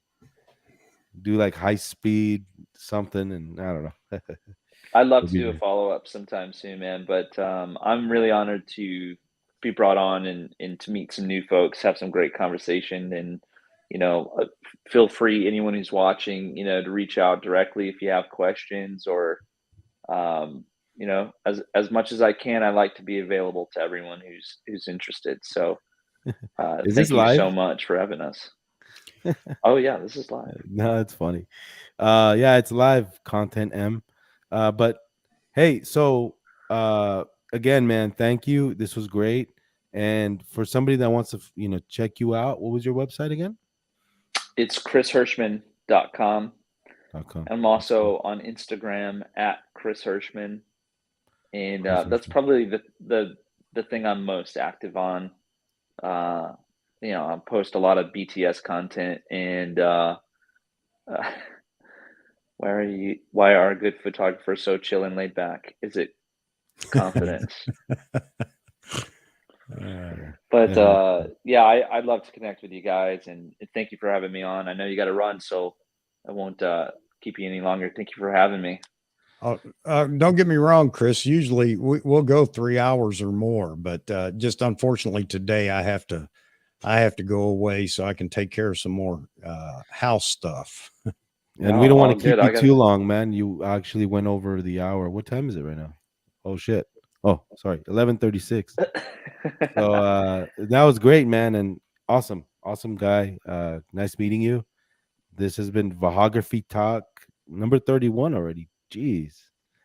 do like high speed something, and I don't know. I'd love to do a follow-up sometime soon, man. But I'm really honored to be brought on and to meet some new folks, have some great conversation, and feel free, anyone who's watching, to reach out directly if you have questions, or as much as I can, I like to be available to everyone who's interested. So Is thank this you live? so much for having us. Oh yeah, this is live. No, it's funny. Yeah, it's live content, M. But hey, so again, man, thank you. This was great. And for somebody that wants to, check you out, what was your website again? It's chrishershman.com. .com. I'm also on Instagram at Chris Hershman, and Chris that's Hershman. probably the thing I'm most active on. I post a lot of BTS content, and why are good photographers so chill and laid back? Is it confidence? But yeah, I'd love to connect with you guys, and thank you for having me on. I know you got to run, so I won't keep you any longer. Thank you for having me. Don't get me wrong, Chris. Usually we'll go 3 hours or more, but just unfortunately today I have to go away so I can take care of some more house stuff. And we don't want to keep you too long, man. You actually went over the hour. What time is it right now? Oh shit. Oh, sorry, 11:36. So that was great, man, and awesome guy. Nice meeting you. This has been Vahagraphy Talk number 31 already. Jeez.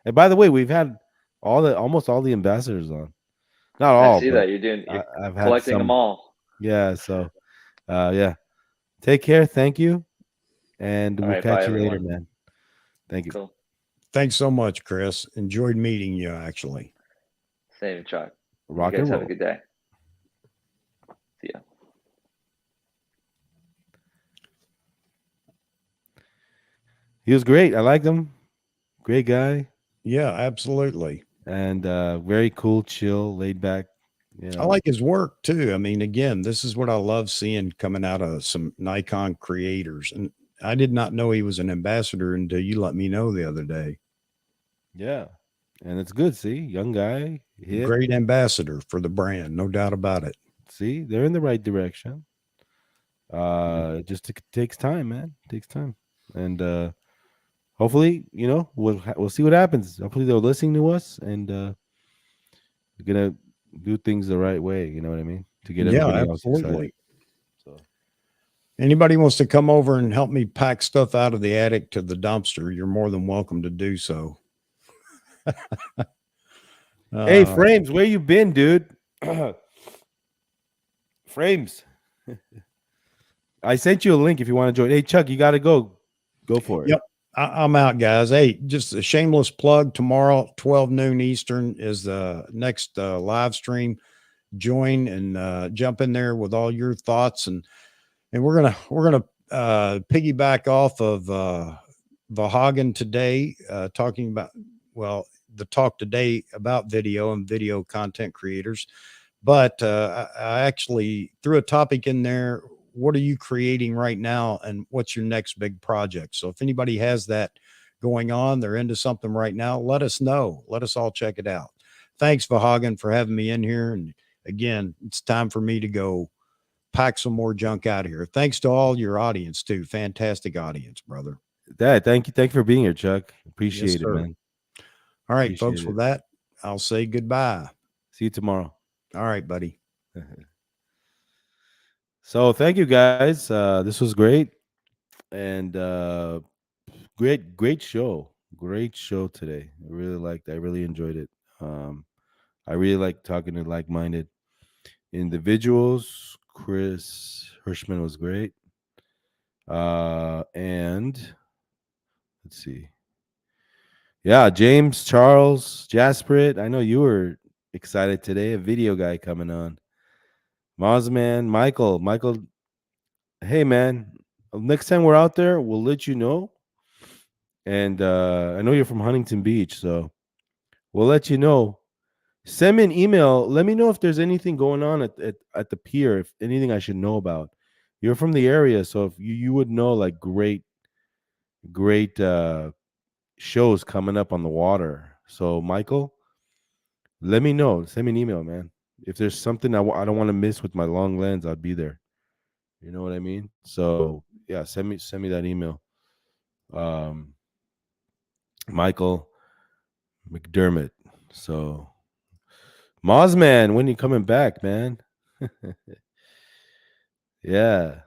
And by the way, we've had almost all the ambassadors on. Not I all, see but that you're I've had collecting some. them all. Yeah. So, yeah. Take care. Thank you, and All we'll right, bye catch you later, everyone. man. Thank you. Cool. Thanks so much, Chris. Enjoyed meeting you, actually. Same, Chuck. Rock You guys and have roll. a good day. See ya. He was great. I liked him. Great guy. Yeah, absolutely. And very cool, chill, laid back. I like his work too. I mean, again, this is what I love seeing coming out of some Nikon creators. And I did not know he was an ambassador until you let me know the other day. Yeah. And it's good. See, young guy. Hip. Great ambassador for the brand, no doubt about it. See, they're in the right direction. Just takes time, man. Takes time. And hopefully, we'll see what happens. Hopefully they're listening to us and we're gonna do things the right way, you know what I mean? To get everybody else excited. So anybody wants to come over and help me pack stuff out of the attic to the dumpster, you're more than welcome to do so. Hey, Frames, where you been, dude? Frames. I sent you a link if you want to join. Hey, Chuck, you got to go. Go for it. Yep. I'm out, guys. Hey, just a shameless plug. Tomorrow, 12 noon Eastern is the next live stream. Join and jump in there with all your thoughts, and we're gonna piggyback off of Vahagan today, talking about the talk today about video and video content creators. But I actually threw a topic in there. What are you creating right now, and what's your next big project? So if anybody has that going on, they're into something right now, let us know. Let us all check it out. Thanks, Vahagan, for having me in here. And again, it's time for me to go pack some more junk out of here. Thanks to all your audience too. Fantastic audience, brother. Thank you for being here, Chuck. Appreciate it, man. All right, folks, with that, I'll say goodbye. See you tomorrow. All right, buddy. So thank you, guys. This was great. And great show. Great show today. I really enjoyed it. I really like talking to like-minded individuals. Chris Hershman was great. And let's see. Yeah, James, Charles, Jasperit. I know you were excited today. A video guy coming on. Mozman, Michael. Hey, man. Next time we're out there, we'll let you know. And I know you're from Huntington Beach, so we'll let you know. Send me an email. Let me know if there's anything going on at the pier, if anything I should know about. You're from the area, so if you would know like great shows coming up on the water. So Michael, let me know. Send me an email, man. If there's something I don't want to miss with my long lens, I'll be there. You know what I mean? So yeah, send me that email. Michael McDermott. So Mozman, when you coming back, man? Yeah.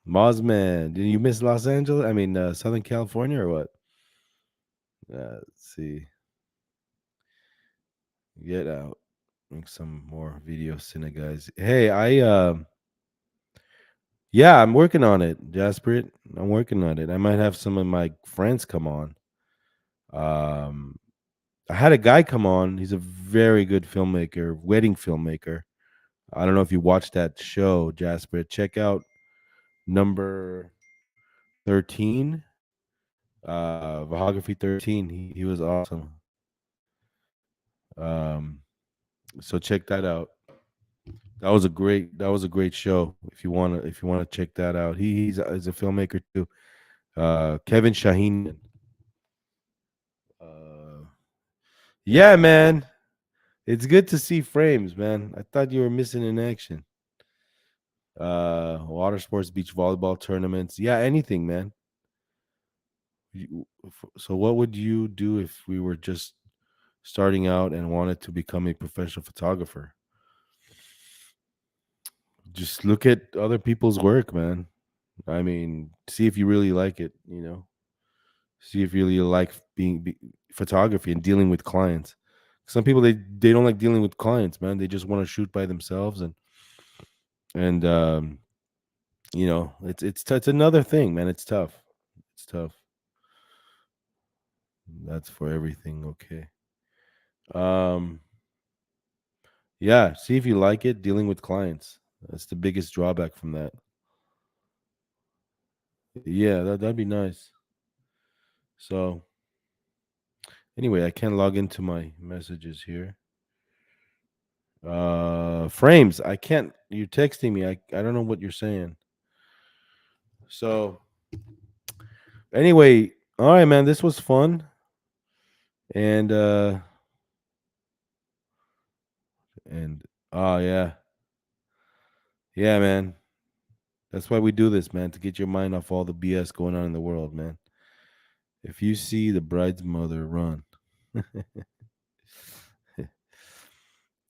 Mozman, did you miss Los Angeles? I mean, Southern California or what? Let's see. Get out. Make some more video cine, guys. Hey, yeah, I'm working on it, Jasper. I'm working on it. I might have some of my friends come on. Um, I had a guy come on. He's a very good filmmaker, wedding filmmaker. I don't know if you watched that show, Jasper. Check out number 13, Vahagraphy 13. He was awesome. Um, so check that out. That was a great show. If you wanna check that out, he's a filmmaker too. Kevin Shaheen. Uh, yeah, man, it's good to see frames, man. I thought you were missing in action. Water sports, beach volleyball tournaments, yeah, anything, man. So, what would you do if we were just starting out and wanted to become a professional photographer? Just look at other people's work, man. I mean, see if you really like it. See if you really like photography and dealing with clients. Some people they don't like dealing with clients, man. They just want to shoot by themselves and it's another thing, man. It's tough. It's tough. That's for everything. Okay. Um. Yeah. See if you like it dealing with clients. That's the biggest drawback from that. Yeah, that'd be nice. So anyway, I can't log into my messages here. Frames. I can't. You're texting me. I don't know what you're saying. So anyway, all right, man. This was fun, and and oh yeah, yeah, man. That's why we do this, man, to get your mind off all the BS going on in the world, man. If you see the bride's mother, run.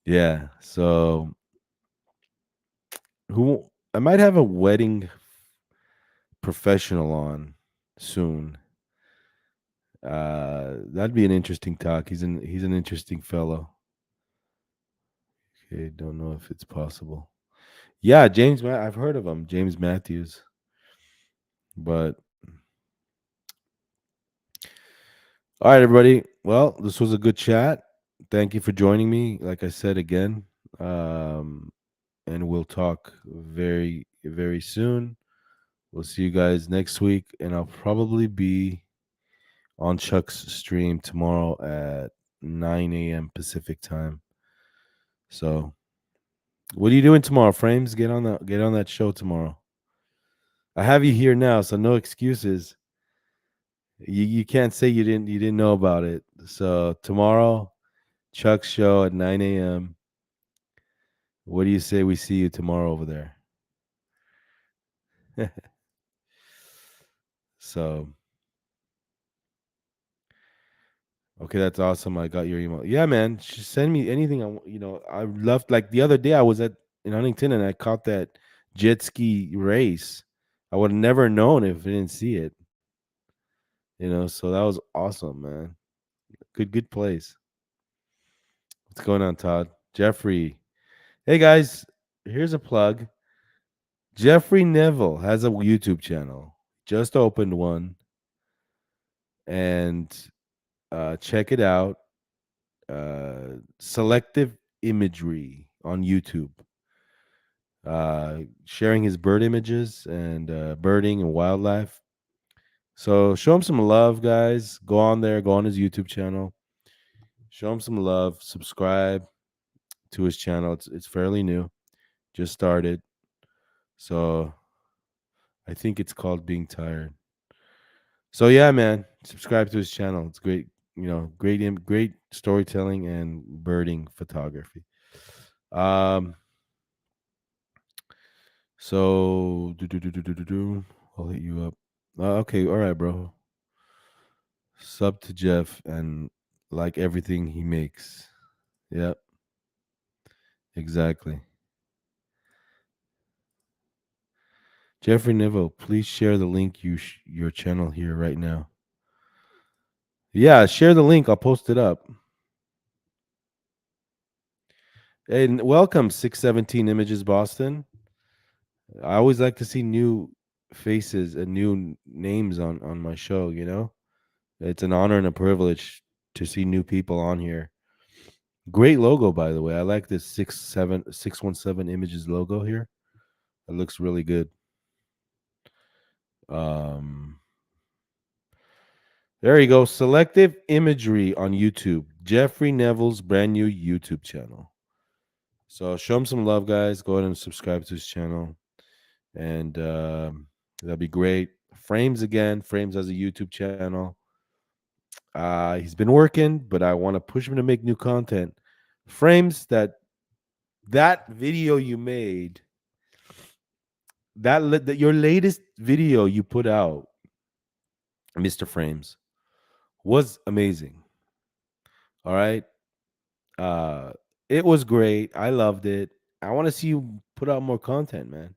Yeah. So who I might have a wedding professional on soon. That'd be an interesting talk. He's an interesting fellow. Okay, don't know if it's possible. Yeah, I've heard of him, James Matthews. But all right, everybody. Well, this was a good chat. Thank you for joining me. Like I said again, um, and we'll talk very, very soon. We'll see you guys next week, and I'll probably be on Chuck's stream tomorrow at 9 a.m. Pacific time. So, what are you doing tomorrow, Frames? Get on that show tomorrow. I have you here now, so no excuses. You can't say you didn't know about it. So tomorrow, Chuck's show at 9 a.m. What do you say we see you tomorrow over there? So okay, that's awesome. I got your email. Yeah, man. Just send me anything. I love like the other day I was in Huntington and I caught that jet ski race. I would have never known if I didn't see it. So that was awesome, man. Good place. What's going on, Todd? Jeffrey. Hey guys, here's a plug. Jeffrey Neville has a YouTube channel. Just opened one, and check it out. Selective imagery on YouTube. Sharing his bird images and birding and wildlife. So show him some love, guys. Go on there. Go on his YouTube channel. Show him some love. Subscribe to his channel. It's fairly new. Just started. So I think it's called Being Tired. So yeah, man, subscribe to his channel. It's great, great storytelling and birding photography. Um, so I'll hit you up. Okay, all right, bro. Sub to Jeff and like everything he makes. Yep, exactly. Jeffrey Neville, please share the link your channel here right now. Yeah, share the link. I'll post it up. And welcome 617 Images Boston. I always like to see new faces and new names on my show, you know? It's an honor and a privilege to see new people on here. Great logo, by the way. I like this 617 Images logo here. It looks really good. There you go. Selective imagery on YouTube. Jeffrey Neville's brand new YouTube channel. So show him some love, guys. Go ahead and subscribe to his channel. And that'd be great. Frames again. Frames has a YouTube channel. He's been working, but I want to push him to make new content. Frames, that video you made, that your latest video you put out, Mr. Frames, was amazing. All right. It was great. I loved it. I want to see you put out more content, man.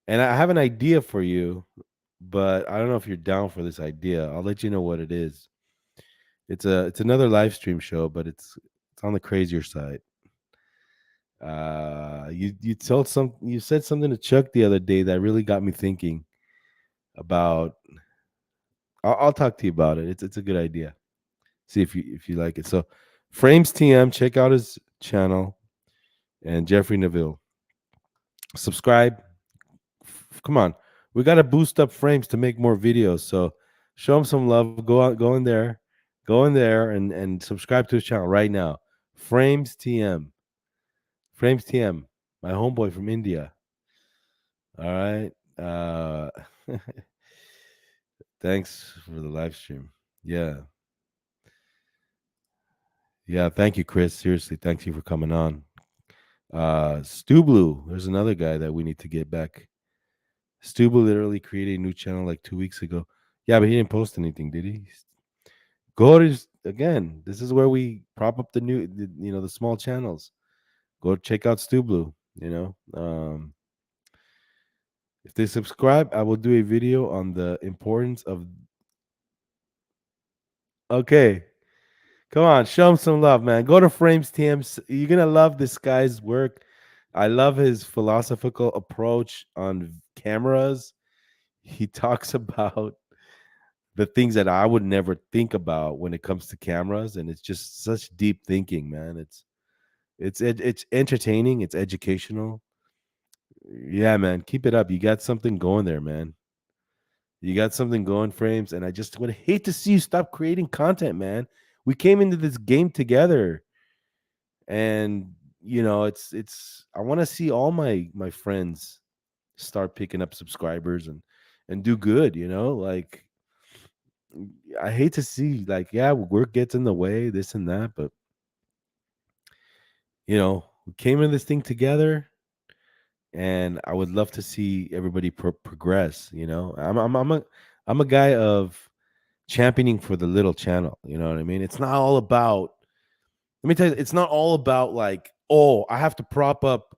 And I have an idea for you, but I don't know if you're down for this idea. I'll let you know what it is. It's another live stream show, but it's on the crazier side. You said something to Chuck the other day that really got me thinking about. I'll talk to you about it. It's a good idea. See if you like it. So, Frames TM, check out his channel, and Jeffrey Neville. Subscribe. Come on, we got to boost up Frames to make more videos. So, show him some love. Go in there, and subscribe to his channel right now. Frames TM, my homeboy from India. All right. Thanks for the live stream. Yeah. Thank you, Chris. Seriously, thank you for coming on. Stu Blue, there's another guy that we need to get back. Stu Blue literally created a new channel like 2 weeks ago. Yeah, but he didn't post anything, did he? Go to again. This is where we prop up the small channels. Go check out Stu Blue. If they subscribe, I will do a video on the importance of. Okay, come on, show him some love, man. Go to Frames TM. You're gonna love this guy's work. I love his philosophical approach on cameras. He talks about the things that I would never think about when it comes to cameras, and it's just such deep thinking, man. It's entertaining. It's educational. Yeah, man, keep it up. You got something going there, man. You got something going, Frames, and I just would hate to see you stop creating content, man. We came into this game together, and it's I want to see all my friends start picking up subscribers and do good, like I hate to see, like, yeah, work gets in the way, this and that, but we came in this thing together, and I would love to see everybody progress. I'm a guy of championing for the little channel. You know what I mean? It's not all about. Let me tell you, it's not all about like, oh, I have to prop up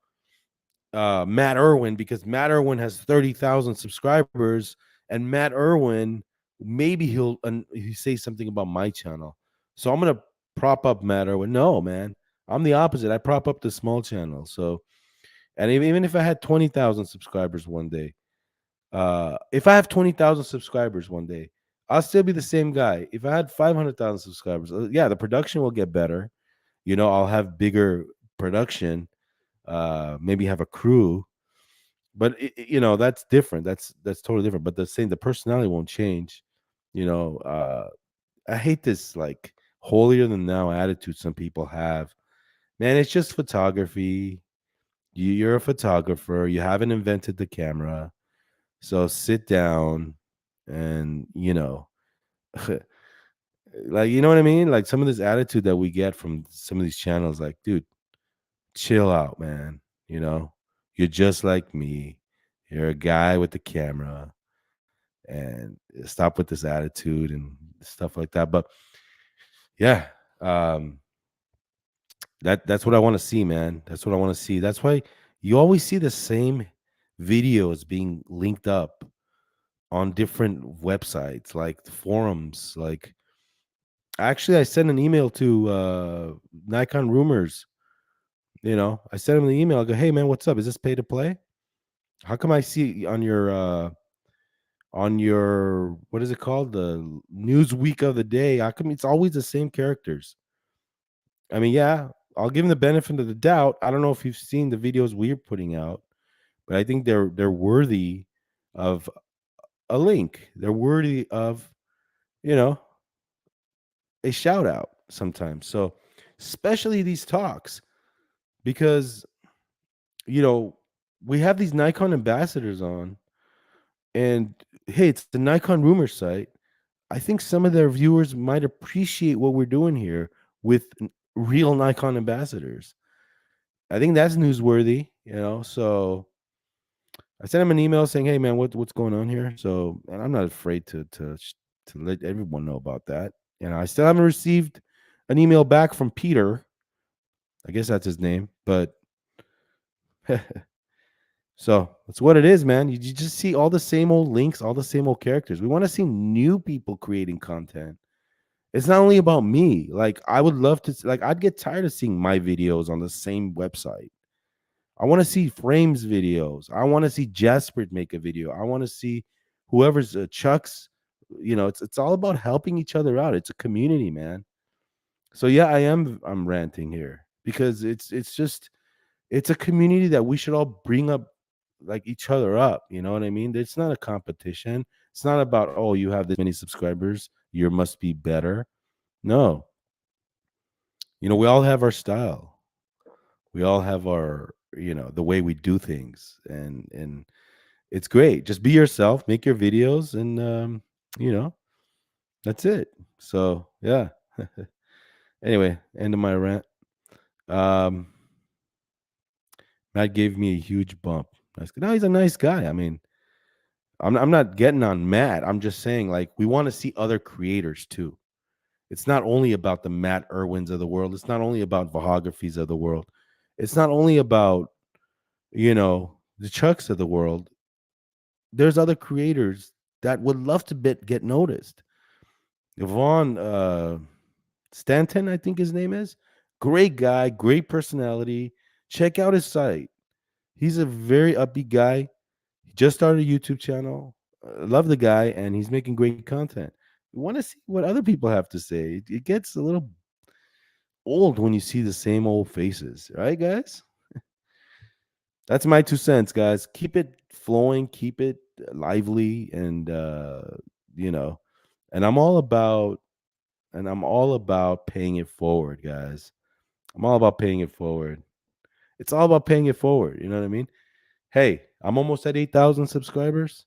Matt Irwin because Matt Irwin has 30,000 subscribers, and Matt Irwin maybe he'll say something about my channel, so I'm gonna prop up Matt Irwin. No, man, I'm the opposite. I prop up the small channel. So, and even if I had 20,000 subscribers one day, if I have 20,000 subscribers one day, I'll still be the same guy. If I had 500,000 subscribers, yeah, the production will get better. I'll have bigger production. Maybe have a crew, but that's different. That's totally different. But the personality won't change. I hate this like holier than thou attitude some people have. Man, it's just photography. You're a photographer. You haven't invented the camera, so sit down and like, you know what I mean? Like some of this attitude that we get from some of these channels, like, dude, chill out, man. You're just like me. You're a guy with the camera, and stop with this attitude and stuff like that. But yeah, that's what I want to see, man. That's what I want to see. That's why you always see the same videos being linked up on different websites like forums. Like, actually, I sent an email to Nikon Rumors. I sent him the email. I go, hey man, what's up? Is this pay to play? How come I see on your what is it called, the news week of the day? How come it's always the same characters? I mean, yeah, I'll give him the benefit of the doubt. I don't know if you've seen the videos we're putting out, but I think they're worthy of a link. They're worthy of, you know, a shout out sometimes. So, especially these talks, because we have these Nikon ambassadors on, and hey, it's the Nikon rumor site. I think some of their viewers might appreciate what we're doing here with real Nikon ambassadors. I think that's newsworthy. So I sent him an email saying, "Hey, man, what's going on here?" So, and I'm not afraid to let everyone know about that. I still haven't received an email back from Peter. I guess that's his name, but so that's what it is, man. You just see all the same old links, all the same old characters. We want to see new people creating content. It's not only about me. Like, I would love to, like, I'd get tired of seeing my videos on the same website. I want to see Frames videos. I want to see Jasper make a video. I want to see whoever's Chuck's. It's all about helping each other out. It's a community, man. So yeah, I'm ranting here because it's a community that we should all bring up, like, each other up. You know what I mean? It's not a competition. It's not about, oh, you have this many subscribers, you must be better. No. We all have our style. We all have our, the way we do things, and it's great. Just be yourself, make your videos, and you know, that's it. So, yeah. Anyway, end of my rant. Um Matt gave me a huge bump. No, he's a nice guy. I mean, I'm not getting on Matt. I'm just saying, like, we want to see other creators too. It's not only about the Matt Irwins of the world. It's not only about Vahagraphies of the world. It's not only about, the Chucks of the world. There's other creators that would love to get noticed. Vaughn Stanton, I think his name is. Great guy, great personality. Check out his site. He's a very upbeat guy. He just started a YouTube channel. Love the guy, and he's making great content. We want to see what other people have to say. It gets a little old when you see the same old faces, right, guys? That's my 2 cents, guys. Keep it flowing, keep it lively, and you know, and I'm all about paying it forward, guys. I'm all about paying it forward. It's all about paying it forward. You know what I mean? Hey, I'm almost at 8,000 subscribers.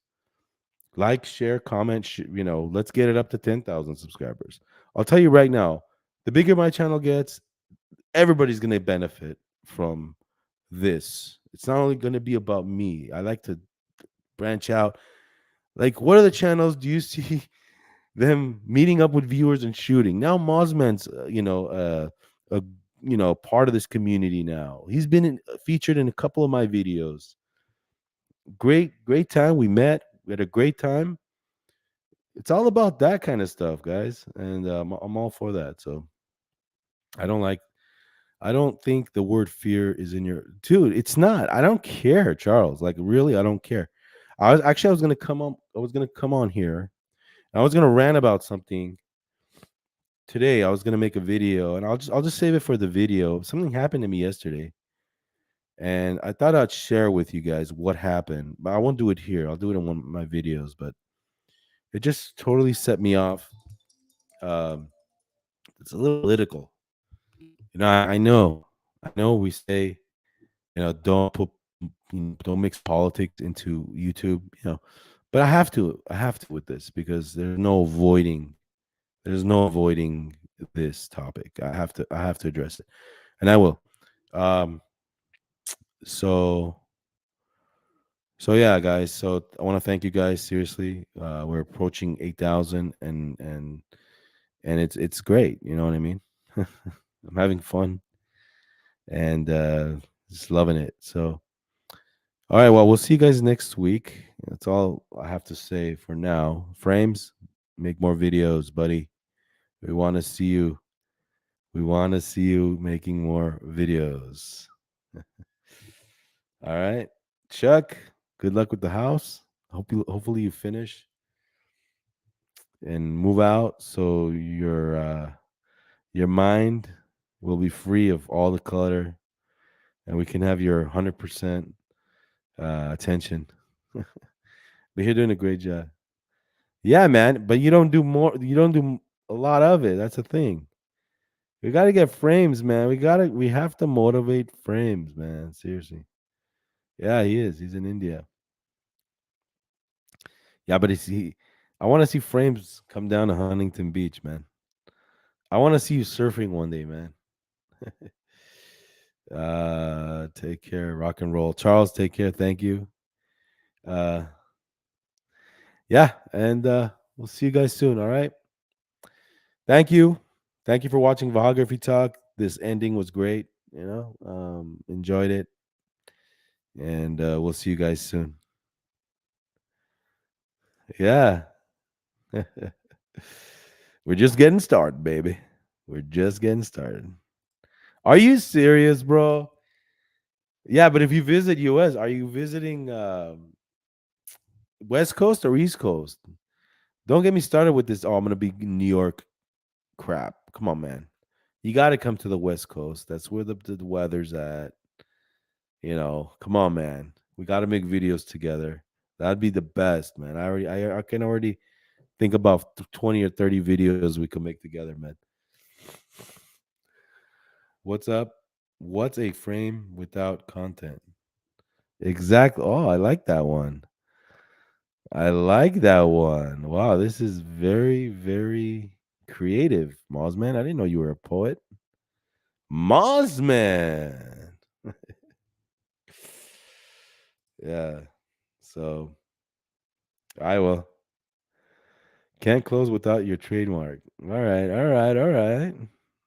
Like, share, comment. Let's get it up to 10,000 subscribers. I'll tell you right now, the bigger my channel gets, everybody's going to benefit from this. It's not only going to be about me. I like to branch out. Like, what other channels do you see them meeting up with viewers and shooting? Now Mosman's a part of this community now. He's been featured in a couple of my videos. Great time. We met. We had a great time. It's all about that kind of stuff, guys, and I'm all for that. So I don't think the word fear is in your dude. It's not. I don't care, Charles. Like, really, I don't care. I was gonna come on. I was gonna come on here. I was gonna rant about something today. I was gonna make a video, and I'll just save it for the video. Something happened to me yesterday, and I thought I'd share with you guys what happened. But I won't do it here. I'll do it in one of my videos. But it just totally set me off. Um, it's a little political. I know. We say, don't mix politics into YouTube. But I have to with this because there's no avoiding this topic. I have to address it, and I will. Um, so yeah, guys. So I want to thank you guys. Seriously, we're approaching 8,000, and it's great. You know what I mean? I'm having fun and just loving it. So All right. Well, we'll see you guys next week. That's all I have to say for now. Frames, make more videos, buddy. We want to see you. We want to see you making more videos. All right. Chuck, good luck with the house. Hopefully you finish and move out so your mind will be free of all the clutter and we can have your 100% attention. But you're doing a great job. Yeah, man. But you don't do more. You don't do a lot of it. That's the thing. We got to get frames, man. We have to motivate frames, man. Seriously. Yeah, he is. He's in India. Yeah, but I want to see frames come down to Huntington Beach, man. I want to see you surfing one day, man. Take care. Rock and roll. Charles, take care. Thank you. Yeah, and we'll see you guys soon. All right. Thank you. Thank you for watching Vahagraphy Talk. This ending was great. Enjoyed it. And we'll see you guys soon. Yeah. We're just getting started, baby. We're just getting started. Are you serious, bro? Yeah, but if you visit US, are you visiting West Coast or East Coast? Don't get me started with this. Oh, I'm gonna be in New York crap. Come on, man. You got to come to the West Coast. That's where the weather's at. Come on, man. We got to make videos together. That'd be the best, man. I can already think about 20 or 30 videos we could make together, man. What's up? What's a frame without content? Exactly. Oh, I like that one. Wow, this is very, very creative, Mozman. I didn't know you were a poet. Mozman. Yeah. So I will. Can't close without your trademark. All right.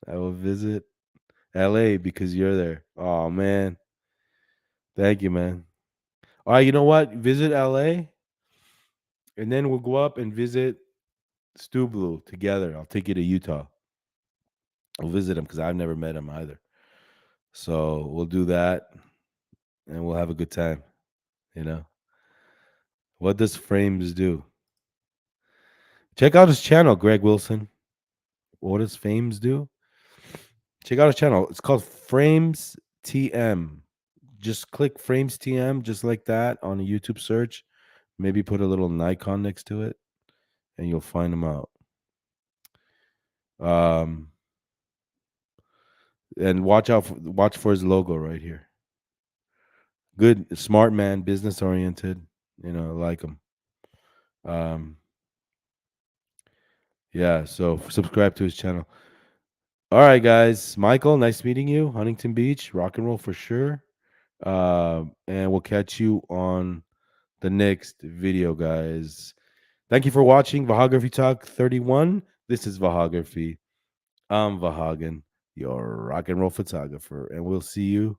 I will visit LA because you're there. Oh man. Thank you, man. All right, you know what? Visit LA and then we'll go up and visit Stu Blue together. I'll take you to Utah. I'll visit him because I've never met him either. So we'll do that and we'll have a good time. What does Frames do? Check out his channel, Greg Wilson. What does Frames do? Check out his channel. It's called Frames TM. Just click Frames TM just like that on a YouTube search. Maybe put a little Nikon next to it and you'll find him out. And watch for his logo right here. Good, smart man, business oriented. I like him. Yeah, so subscribe to his channel. All right, guys. Michael, nice meeting you. Huntington Beach, rock and roll for sure. And we'll catch you on the next video, guys. Thank you for watching Vahagraphy Talk 31. This is Vahagraphy. I'm Vahagan, your rock and roll photographer, and we'll see you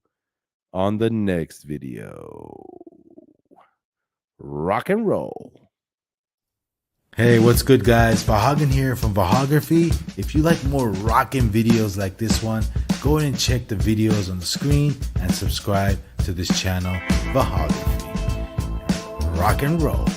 on the next video. Rock and roll. Hey, what's good, guys? Vahagan here from Vahagraphy. If you like more rockin' videos like this one, go ahead and check the videos on the screen and subscribe to this channel, Vahagraphy. Rock and roll.